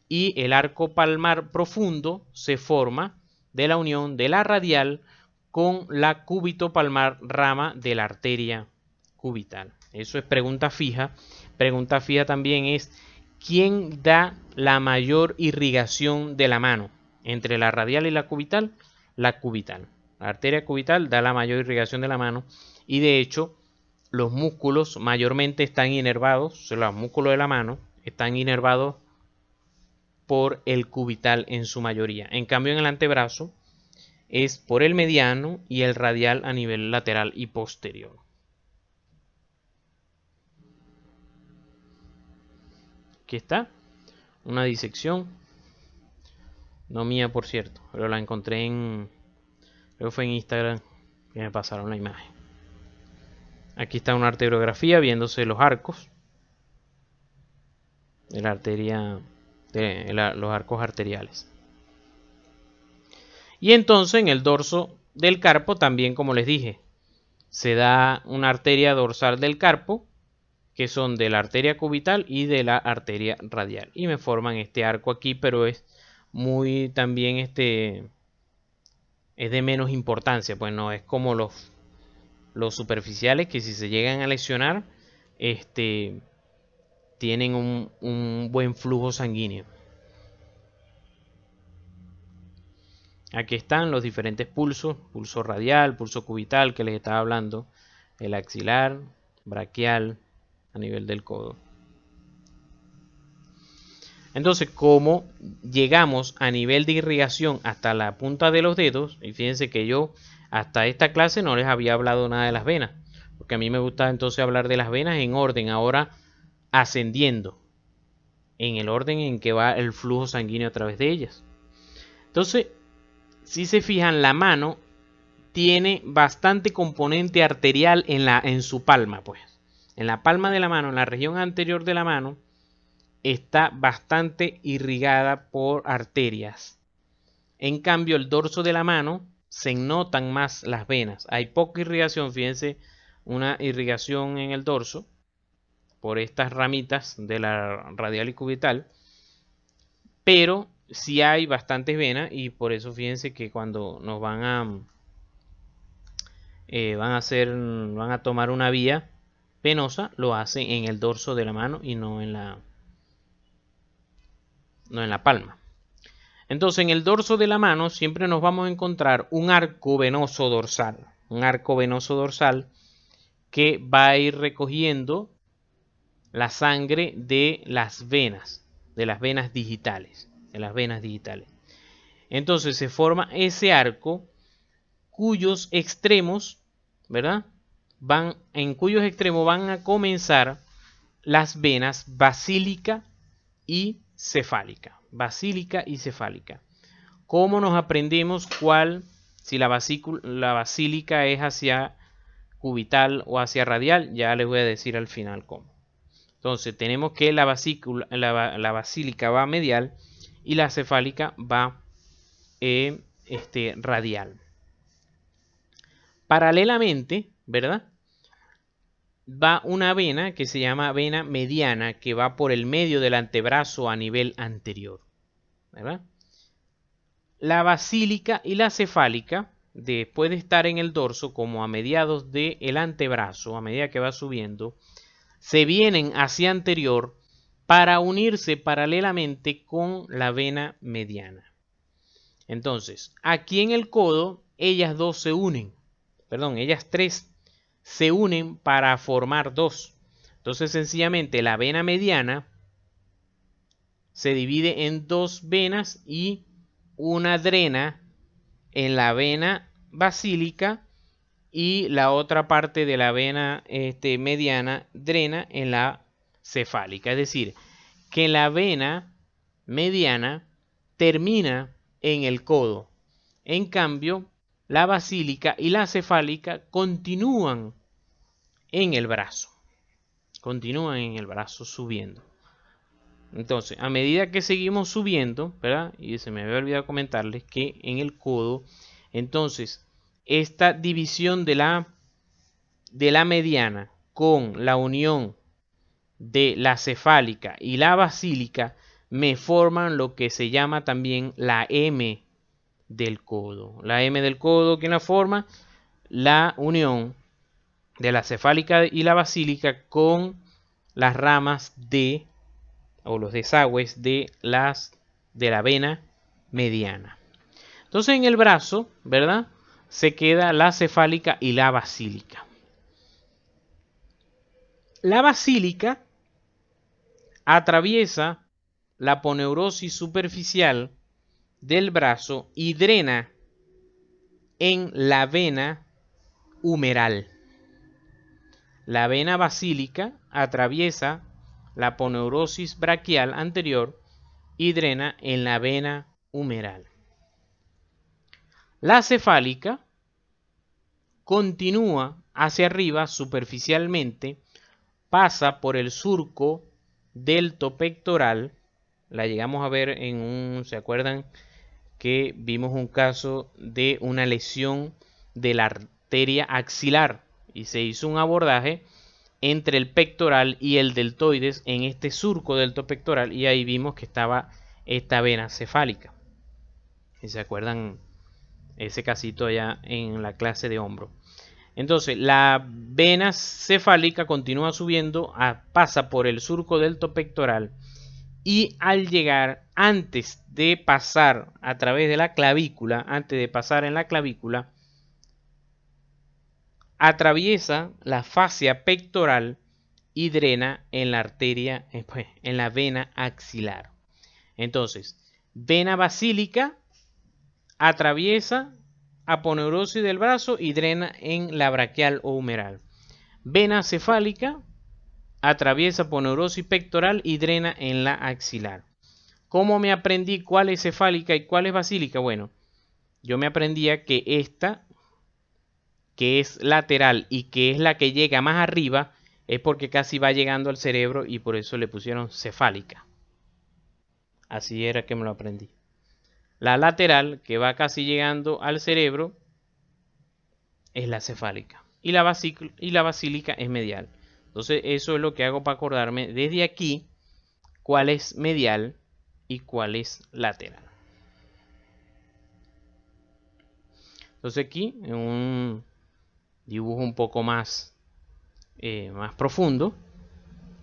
Y el arco palmar profundo se forma de la unión de la radial con la cúbito-palmar rama de la arteria cubital. Eso es pregunta fija. Pregunta fija también es, ¿quién da la mayor irrigación de la mano? Entre la radial y la cubital, la cubital. La arteria cubital da la mayor irrigación de la mano y de hecho los músculos mayormente están inervados, los músculos de la mano están inervados por el cubital en su mayoría. En cambio en el antebrazo es por el mediano y el radial a nivel lateral y posterior. Aquí está, una disección, no mía por cierto, pero la encontré creo que fue en Instagram que me pasaron la imagen. Aquí está una arteriografía viéndose los arcos de la arteria, los arcos arteriales. Y entonces en el dorso del carpo también, como les dije, se da una arteria dorsal del carpo, que son de la arteria cubital y de la arteria radial. Y me forman este arco aquí, pero es muy también es de menos importancia, pues no es como los superficiales que si se llegan a lesionar, tienen un buen flujo sanguíneo. Aquí están los diferentes pulsos, pulso radial, pulso cubital que les estaba hablando, el axilar, braquial, a nivel del codo. Entonces, como llegamos a nivel de irrigación hasta la punta de los dedos, y fíjense que yo hasta esta clase no les había hablado nada de las venas, porque a mí me gusta entonces hablar de las venas en orden, ahora ascendiendo, en el orden en que va el flujo sanguíneo a través de ellas. Entonces, si se fijan, la mano tiene bastante componente arterial en su palma, pues. En la palma de la mano, en la región anterior de la mano, está bastante irrigada por arterias. En cambio, el dorso de la mano se notan más las venas. Hay poca irrigación, fíjense, una irrigación en el dorso por estas ramitas de la radial y cubital, pero sí hay bastantes venas y por eso fíjense que cuando nos van a tomar una vía venosa, lo hacen en el dorso de la mano y no en la palma. Entonces en el dorso de la mano siempre nos vamos a encontrar un arco venoso dorsal. Un arco venoso dorsal que va a ir recogiendo la sangre de las venas digitales. Entonces se forma ese arco cuyos extremos, ¿verdad? En cuyos extremos van a comenzar las venas basílica y cefálica. ¿Cómo nos aprendemos si la basílica es hacia cubital o hacia radial? Ya les voy a decir al final cómo. Entonces tenemos que la basílica va medial y la cefálica va radial. Paralelamente, ¿verdad? Va una vena que se llama vena mediana que va por el medio del antebrazo a nivel anterior, ¿verdad? La basílica y la cefálica, después de estar en el dorso como a mediados del antebrazo, a medida que va subiendo, se vienen hacia anterior para unirse paralelamente con la vena mediana. Entonces, aquí en el codo, ellas tres se unen para formar dos. Entonces, sencillamente, la vena mediana se divide en dos venas y una drena en la vena basílica y la otra parte de la vena mediana drena en la cefálica. Es decir, que la vena mediana termina en el codo. En cambio, la basílica y la cefálica continúan en el brazo. Subiendo. Entonces, a medida que seguimos subiendo, ¿verdad? Y se me había olvidado comentarles que en el codo, entonces, esta división de la mediana con la unión de la cefálica y la basílica me forman lo que se llama también la M del codo. La M del codo, ¿quién la forma? La unión de la cefálica y la basílica con las ramas de, o los desagües de la vena mediana. Entonces en el brazo, ¿verdad? Se queda la cefálica y la basílica. La basílica atraviesa la aponeurosis superficial del brazo y drena en la vena humeral. La vena basílica atraviesa la aponeurosis braquial anterior y drena en la vena humeral. La cefálica continúa hacia arriba superficialmente, pasa por el surco delto pectoral. La llegamos a ver en ¿se acuerdan que vimos un caso de una lesión de la arteria axilar? Y se hizo un abordaje entre el pectoral y el deltoides en este surco delto pectoral, y ahí vimos que estaba esta vena cefálica. Si se acuerdan ese casito allá en la clase de hombro. Entonces la vena cefálica continúa subiendo, pasa por el surco delto pectoral y al llegar, antes de pasar a través de la clavícula, antes de pasar en la clavícula, atraviesa la fascia pectoral y drena en la arteria, en la vena axilar. Entonces, vena basílica atraviesa aponeurosis del brazo y drena en la braquial o humeral. Vena cefálica atraviesa aponeurosis pectoral y drena en la axilar. ¿Cómo me aprendí cuál es cefálica y cuál es basílica? Bueno, yo me aprendía que esta, que es lateral y que es la que llega más arriba, es porque casi va llegando al cerebro y por eso le pusieron cefálica. Así era que me lo aprendí. La lateral, que va casi llegando al cerebro, es la cefálica. Y la basílica es medial. Entonces eso es lo que hago para acordarme desde aquí cuál es medial y cuál es lateral. Entonces aquí, en un dibujo un poco más profundo,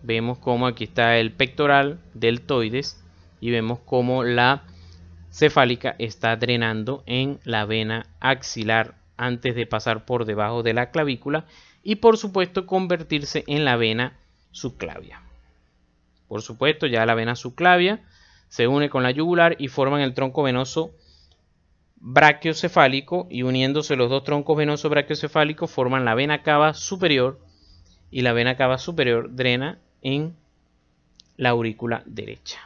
vemos cómo aquí está el pectoral deltoides y vemos cómo la cefálica está drenando en la vena axilar antes de pasar por debajo de la clavícula y por supuesto convertirse en la vena subclavia. Por supuesto, ya la vena subclavia se une con la yugular y forman el tronco venoso brachiocefálico, y uniéndose los dos troncos venosos brachiocefálicos forman la vena cava superior, y la vena cava superior drena en la aurícula derecha.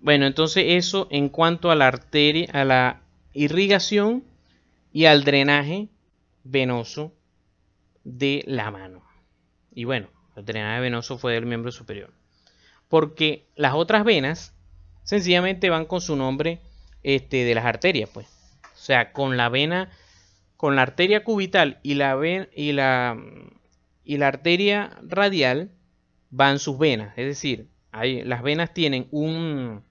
Bueno, entonces eso en cuanto a la arteria, a la irrigación y al drenaje venoso de la mano. Y bueno, el drenaje venoso fue del miembro superior, porque las otras venas sencillamente van con su nombre de las arterias, pues. O sea, con la vena, con la arteria cubital y la arteria radial van sus venas. Es decir, las venas tienen un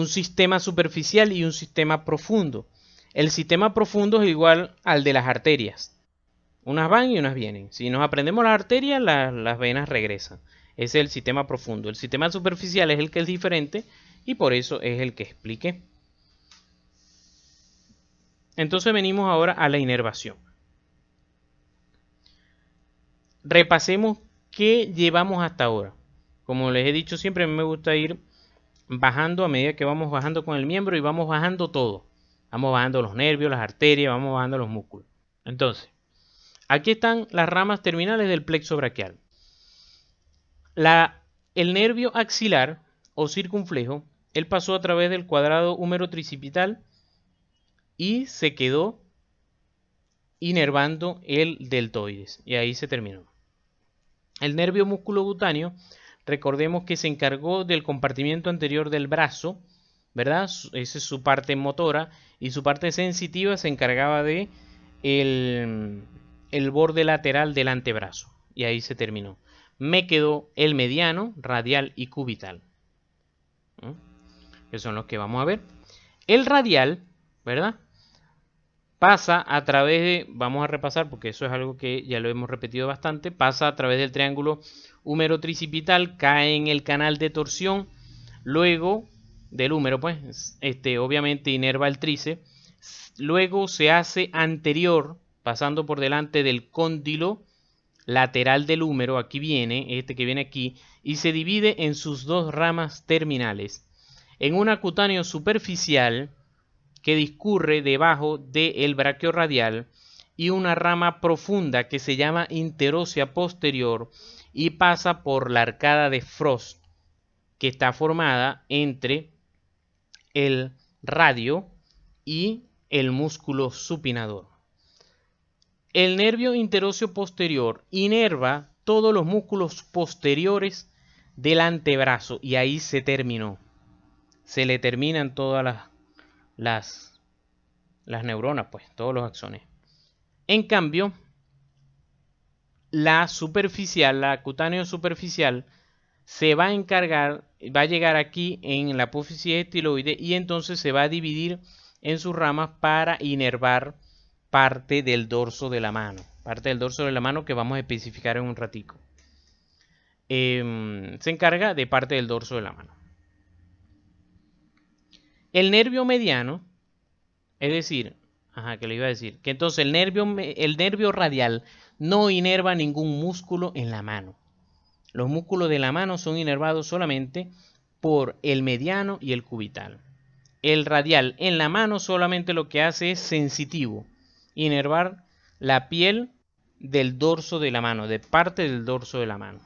sistema superficial y un sistema profundo. El sistema profundo es igual al de las arterias. Unas van y unas vienen. Si nos aprendemos las arterias, las venas regresan. Ese es el sistema profundo. El sistema superficial es el que es diferente y por eso es el que expliqué. Entonces venimos ahora a la inervación. Repasemos qué llevamos hasta ahora. Como les he dicho siempre, a mí me gusta ir bajando a medida que vamos bajando con el miembro y vamos bajando todo. Vamos bajando los nervios, las arterias, vamos bajando los músculos. Entonces, aquí están las ramas terminales del plexo braquial. El nervio axilar o circunflejo, él pasó a través del cuadrado húmero tricipital y se quedó inervando el deltoides. Y ahí se terminó. El nervio musculocutáneo, recordemos que se encargó del compartimiento anterior del brazo, ¿verdad? Esa es su parte motora, y su parte sensitiva se encargaba de el borde lateral del antebrazo. Y ahí se terminó. Me quedó el mediano, radial y cubital. que son los que vamos a ver. El radial, ¿verdad? Pasa a través de, vamos a repasar porque eso es algo que ya lo hemos repetido bastante, pasa a través del triángulo húmero-tricipital, cae en el canal de torsión, luego del húmero, pues, obviamente inerva el tríceps, luego se hace anterior, pasando por delante del cóndilo lateral del húmero, aquí viene, este que viene aquí, y se divide en sus dos ramas terminales, en una cutáneo superficial, que discurre debajo del braquio radial y una rama profunda que se llama interósea posterior y pasa por la arcada de Frost, que está formada entre el radio y el músculo supinador. El nervio interóseo posterior inerva todos los músculos posteriores del antebrazo y ahí se terminó. Se le terminan todas las neuronas, pues, todos los axones. En cambio, la superficial, la cutáneo superficial, se va a encargar, va a llegar aquí en la apófisis estiloide y entonces se va a dividir en sus ramas para inervar parte del dorso de la mano. Parte del dorso de la mano que vamos a especificar en un ratico. Se encarga de parte del dorso de la mano. El nervio mediano, es decir, que le iba a decir, que entonces el nervio radial no inerva ningún músculo en la mano. Los músculos de la mano son inervados solamente por el mediano y el cubital. El radial en la mano solamente lo que hace es sensitivo, inervar la piel del dorso de la mano, de parte del dorso de la mano.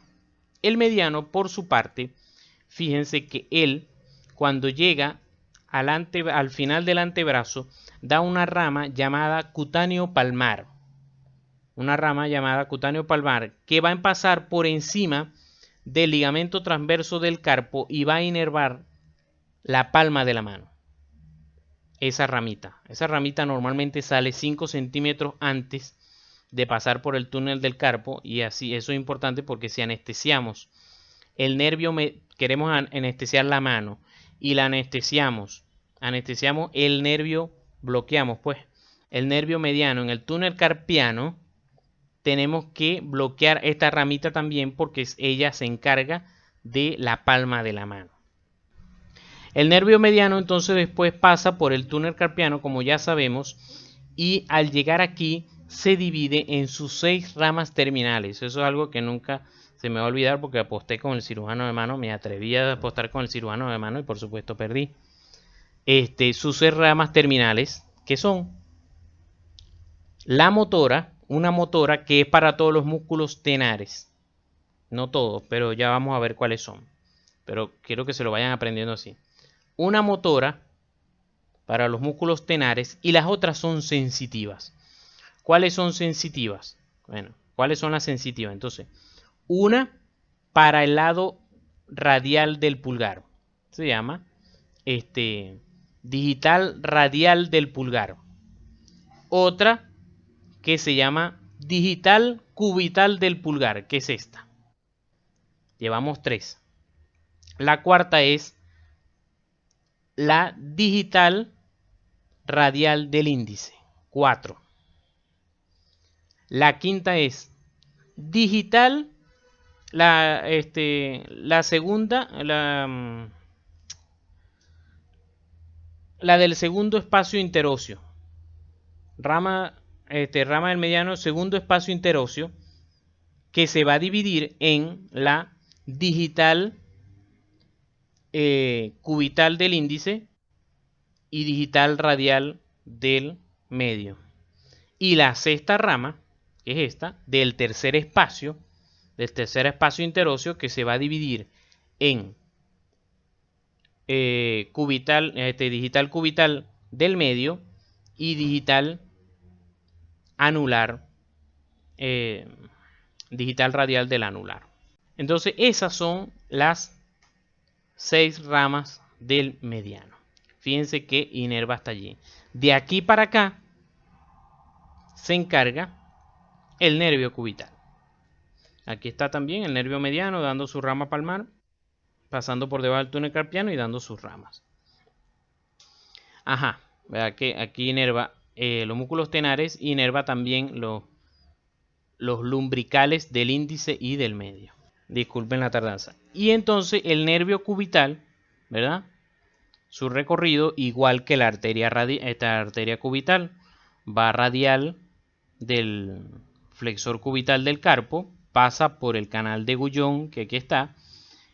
El mediano, por su parte, fíjense que él, cuando llega al final del antebrazo, da una rama llamada cutáneo palmar. Una rama llamada cutáneo palmar que va a pasar por encima del ligamento transverso del carpo y va a inervar la palma de la mano. Esa ramita normalmente sale 5 centímetros antes de pasar por el túnel del carpo y así eso es importante porque si anestesiamos el nervio, queremos anestesiar la mano y la anestesiamos el nervio, bloqueamos pues el nervio mediano en el túnel carpiano, tenemos que bloquear esta ramita también porque ella se encarga de la palma de la mano. El nervio mediano entonces después pasa por el túnel carpiano, como ya sabemos, y al llegar aquí se divide en sus 6 ramas terminales. Eso es algo que nunca se me va a olvidar porque aposté con el cirujano de mano, me atreví a apostar con el cirujano de mano y por supuesto perdí. Sus 6 ramas terminales, que son la motora, una motora que es para todos los músculos tenares. No todos, pero ya vamos a ver cuáles son. Pero quiero que se lo vayan aprendiendo así. Una motora para los músculos tenares y las otras son sensitivas. ¿Cuáles son sensitivas? Bueno, ¿cuáles son las sensitivas? Entonces, una para el lado radial del pulgar. Se llama digital radial del pulgar. Otra que se llama digital cubital del pulgar, que es esta. Llevamos 3. La cuarta es la digital radial del índice, 4. La quinta es digital, la segunda, la del segundo espacio interóseo. Rama del mediano, segundo espacio interóseo, que se va a dividir en la digital cubital del índice y digital radial del medio. Y la sexta rama, que es esta, del tercer espacio interóseo, que se va a dividir en digital cubital del medio y digital anular, digital radial del anular. Entonces esas son las 6 ramas del mediano. Fíjense que inerva hasta allí. De aquí para acá se encarga el nervio cubital. Aquí está también el nervio mediano dando su rama palmar, pasando por debajo del túnel carpiano y dando sus ramas. Ajá, ¿verdad? Que aquí inerva los músculos tenares, inerva también los lumbricales del índice y del medio. Disculpen la tardanza. Y entonces el nervio cubital, ¿verdad? Su recorrido, igual que la esta arteria cubital, va radial del flexor cubital del carpo, pasa por el canal de Gullón, que aquí está,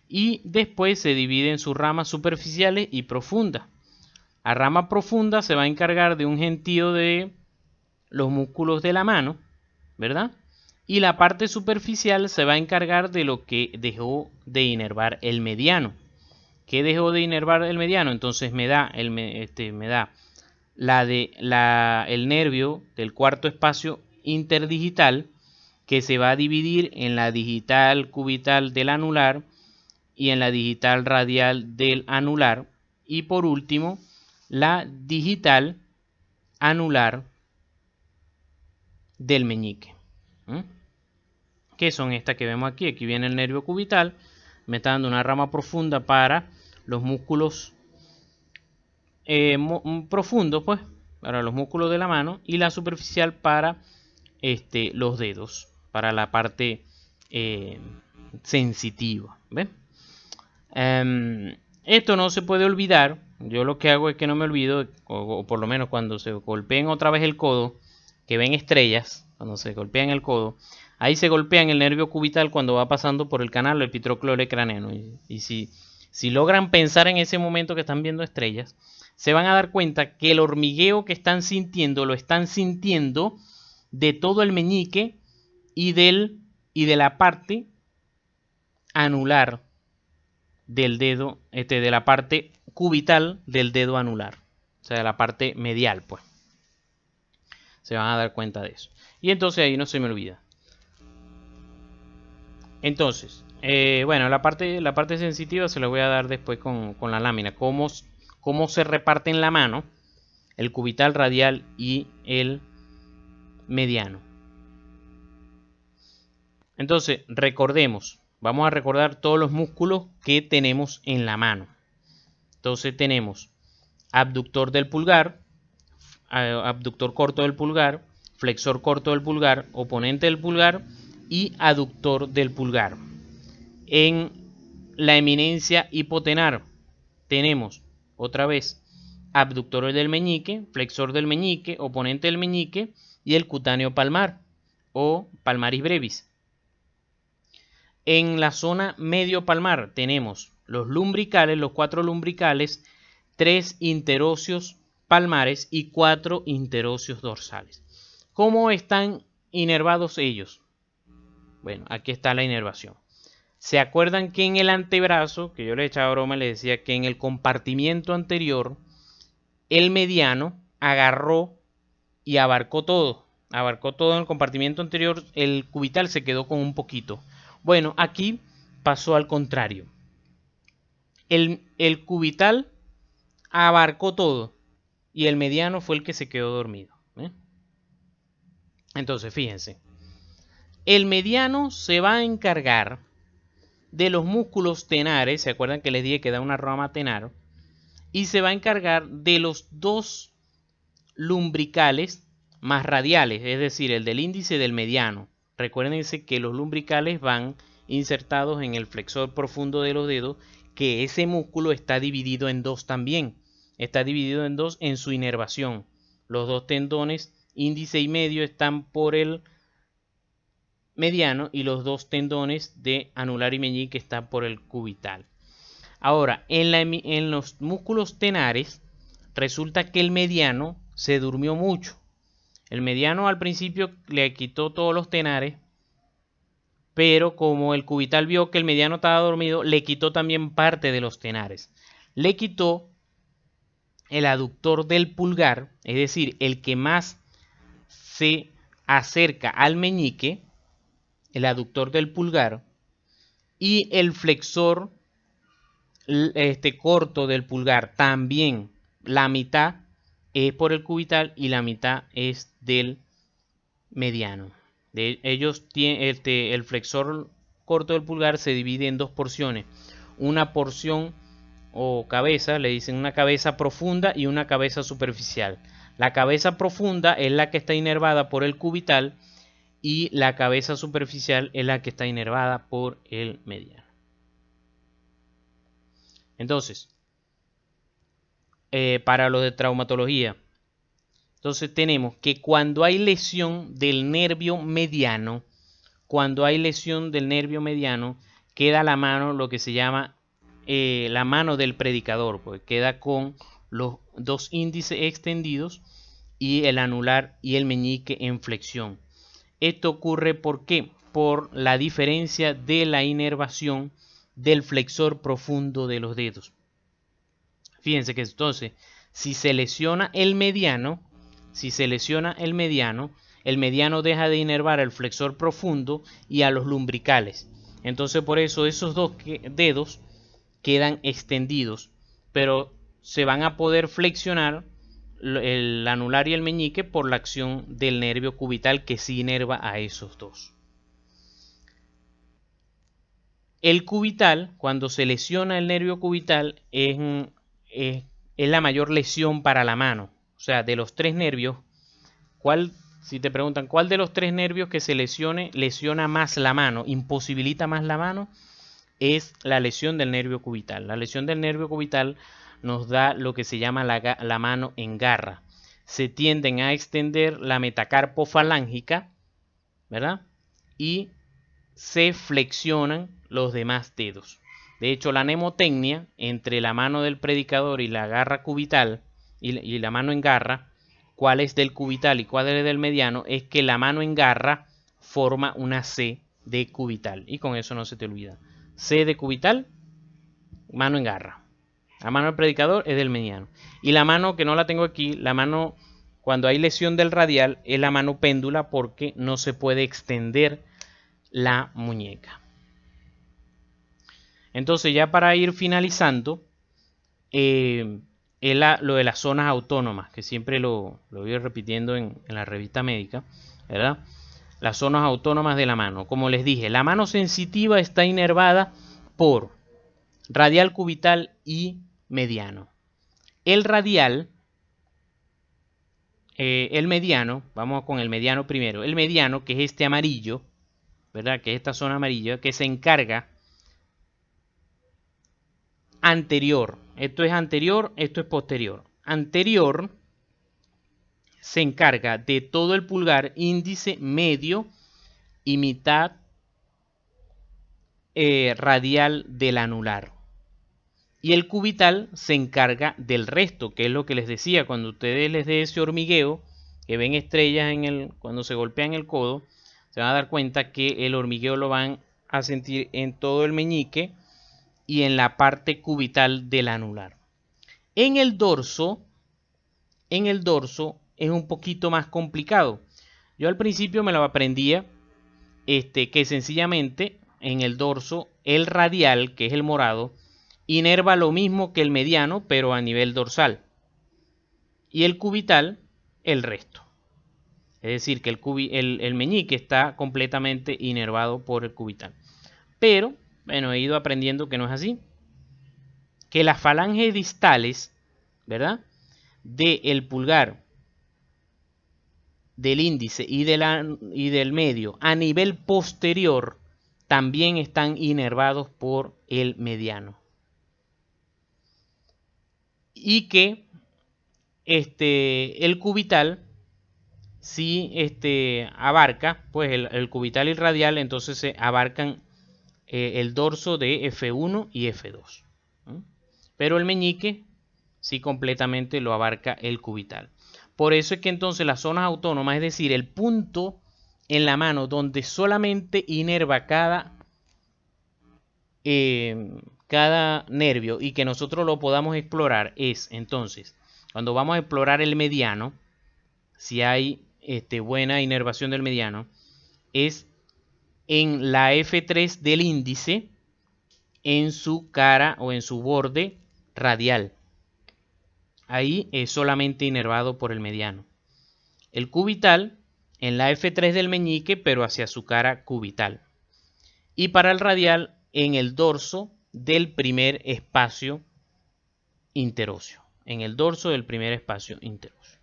y después se divide en sus ramas superficiales y profundas. La rama profunda se va a encargar de un gentío de los músculos de la mano, ¿verdad? Y la parte superficial se va a encargar de lo que dejó de inervar el mediano. ¿Qué dejó de inervar el mediano? Entonces me da el nervio del cuarto espacio interdigital, que se va a dividir en la digital cubital del anular y en la digital radial del anular, y por último la digital anular del meñique. ¿Qué son estas que vemos aquí? Aquí viene el nervio cubital, me está dando una rama profunda para los músculos profundos, pues, para los músculos de la mano, y la superficial para los dedos, para la parte sensitiva. ¿Ven? Esto no se puede olvidar. Yo lo que hago es que no me olvido, o por lo menos cuando se golpeen otra vez el codo, que ven estrellas, cuando se golpean el codo, ahí se golpean el nervio cubital cuando va pasando por el canal epitrocleo craneano. Y si logran pensar en ese momento que están viendo estrellas, se van a dar cuenta que el hormigueo que están sintiendo lo están sintiendo de todo el meñique y de la parte anular del dedo, de la parte cubital del dedo anular, o sea, de la parte medial, pues. Se van a dar cuenta de eso. Y entonces ahí no se me olvida. Entonces, bueno, la parte sensitiva se la voy a dar después con la lámina. Cómo se reparte en la mano el cubital radial y el mediano. Entonces, vamos a recordar todos los músculos que tenemos en la mano. Entonces tenemos abductor del pulgar, abductor corto del pulgar, flexor corto del pulgar, oponente del pulgar y aductor del pulgar. En la eminencia hipotenar tenemos otra vez abductor del meñique, flexor del meñique, oponente del meñique y el cutáneo palmar o palmaris brevis. En la zona medio palmar tenemos los lumbricales, los 4 lumbricales, 3 interóseos palmares y 4 interóseos dorsales. ¿Cómo están inervados ellos? Bueno, aquí está la inervación. ¿Se acuerdan que en el antebrazo, que yo le echaba broma, le decía que en el compartimiento anterior, el mediano agarró y abarcó todo? Abarcó todo en el compartimiento anterior, el cubital se quedó con un poquito. Bueno, aquí pasó al contrario. El cubital abarcó todo y el mediano fue el que se quedó dormido. Entonces, fíjense. El mediano se va a encargar de los músculos tenares. ¿Se acuerdan que les dije que da una rama tenar? Y se va a encargar de los 2 lumbricales más radiales, es decir, el del índice y del mediano. Recuérdense que los lumbricales van insertados en el flexor profundo de los dedos, que ese músculo está dividido en 2 también. Está dividido en 2 en su inervación. Los 2 tendones índice y medio están por el mediano y los 2 tendones de anular y meñique están por el cubital. Ahora, en los músculos tenares, resulta que el mediano se durmió mucho. El mediano al principio le quitó todos los tenares, pero como el cubital vio que el mediano estaba dormido, le quitó también parte de los tenares. Le quitó el aductor del pulgar, es decir, el que más se acerca al meñique, el aductor del pulgar, y el flexor corto del pulgar también. La mitad es por el cubital y la mitad es del mediano. Ellos tienen el flexor corto del pulgar se divide en 2 porciones. Una porción o cabeza, le dicen una cabeza profunda y una cabeza superficial. La cabeza profunda es la que está inervada por el cubital y la cabeza superficial es la que está inervada por el mediano. Entonces, para los de traumatología, entonces tenemos que cuando hay lesión del nervio mediano, queda la mano, lo que se llama la mano del predicador, pues queda con los dos índices extendidos y el anular y el meñique en flexión. Esto ocurre ¿por qué? Por la diferencia de la inervación del flexor profundo de los dedos. Fíjense que entonces, si se lesiona el mediano, el mediano deja de inervar el flexor profundo y a los lumbricales. Entonces por eso esos dos dedos quedan extendidos, pero se van a poder flexionar el anular y el meñique por la acción del nervio cubital que sí inerva a esos dos. El cubital, cuando se lesiona el nervio cubital, es la mayor lesión para la mano. O sea, de los tres nervios, si te preguntan cuál de los tres nervios que se lesiona más la mano, imposibilita más la mano, es la lesión del nervio cubital. La lesión del nervio cubital nos da lo que se llama la mano en garra. Se tienden a extender la metacarpofalángica, ¿verdad? Y se flexionan los demás dedos. De hecho, la mnemotecnia entre la mano del predicador y la garra cubital y la mano en garra, cuál es del cubital y cuál es del mediano, es que la mano en garra forma una C de cubital. Y con eso no se te olvida. C de cubital, mano en garra. La mano del predicador es del mediano. Y la mano que no la tengo aquí, la mano cuando hay lesión del radial es la mano péndula porque no se puede extender la muñeca. Entonces ya para ir finalizando, lo de las zonas autónomas, que siempre lo voy repitiendo en la revista médica, ¿verdad? Las zonas autónomas de la mano. Como les dije, la mano sensitiva está inervada por radial, cubital y mediano. El radial, el mediano, vamos con el mediano primero. El mediano, que es este amarillo, ¿verdad? Que es esta zona amarilla, que se encarga anterior. Esto es anterior, esto es posterior. Anterior se encarga de todo el pulgar, índice, medio y mitad radial del anular. Y el cubital se encarga del resto, que es lo que les decía, cuando ustedes les dé ese hormigueo, que ven estrellas cuando se golpean el codo, se van a dar cuenta que el hormigueo lo van a sentir en todo el meñique y en la parte cubital del anular. En el dorso es un poquito más complicado. Yo al principio me lo aprendía, que sencillamente en el dorso el radial, que es el morado, inerva lo mismo que el mediano, pero a nivel dorsal. Y el cubital, el resto. Es decir, que el meñique está completamente inervado por el cubital. Pero, bueno, he ido aprendiendo que no es así. Que las falanges distales, ¿verdad? Del pulgar, del índice y del medio a nivel posterior también están inervados por el mediano. Y que el cubital sí abarca, pues el cubital y el radial, entonces se abarcan el dorso de F1 y F2. Pero el meñique sí completamente lo abarca el cubital. Por eso es que entonces las zonas autónomas, es decir, el punto en la mano donde solamente inerva cada nervio y que nosotros lo podamos explorar, es entonces cuando vamos a explorar el mediano, si hay buena inervación del mediano, es en la F3 del índice, en su cara o en su borde radial. Ahí es solamente inervado por el mediano. El cubital en la F3 del meñique, pero hacia su cara cubital. Y para el radial en el dorso del primer espacio interóseo, en el dorso del primer espacio interóseo.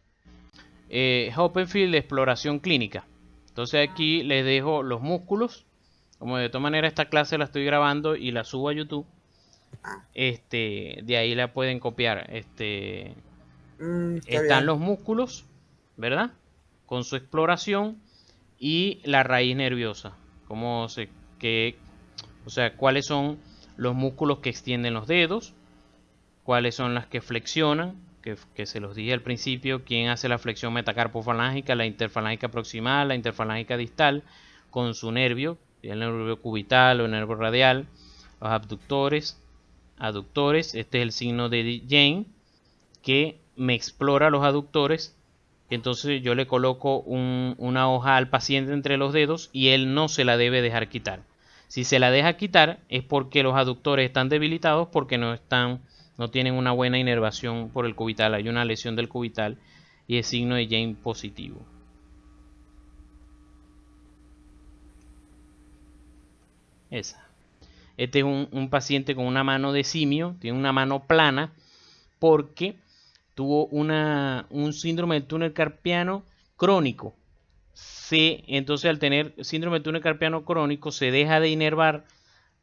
Hoppenfield de exploración clínica. Entonces aquí les dejo los músculos. Como de todas maneras esta clase la estoy grabando y la subo a YouTube. De ahí la pueden copiar. Están los músculos, ¿verdad? Con su exploración y la raíz nerviosa. O sea, cuáles son los músculos que extienden los dedos, cuáles son las que flexionan, que se los dije al principio, quién hace la flexión metacarpofalángica, la interfalángica proximal, la interfalángica distal, con su nervio, el nervio cubital o el nervio radial, los abductores, aductores. Este es el signo de Jane, que me explora los aductores. Entonces yo le coloco una hoja al paciente entre los dedos y él no se la debe dejar quitar. Si se la deja quitar es porque los aductores están debilitados, porque no tienen una buena inervación por el cubital. Hay una lesión del cubital y es signo de Jane positivo. Esa. Este es un paciente con una mano de simio, tiene una mano plana porque tuvo un síndrome del túnel carpiano crónico. Entonces al tener síndrome del túnel carpiano crónico se deja de inervar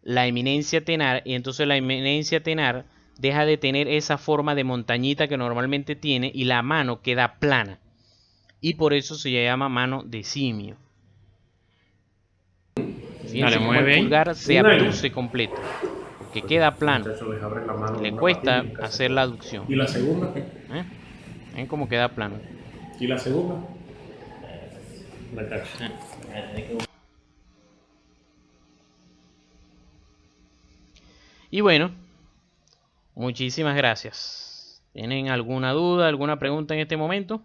la eminencia tenar y entonces la eminencia tenar deja de tener esa forma de montañita que normalmente tiene y la mano queda plana. Y por eso se llama mano de simio. Fíjense cómo el pulgar se abduce completo, porque queda plano. Y le cuesta hacer la aducción. ¿Y la segunda? ¿Ven cómo queda plano? ¿Y la segunda? La cacha. Y bueno, muchísimas gracias. ¿Tienen alguna duda, alguna pregunta en este momento?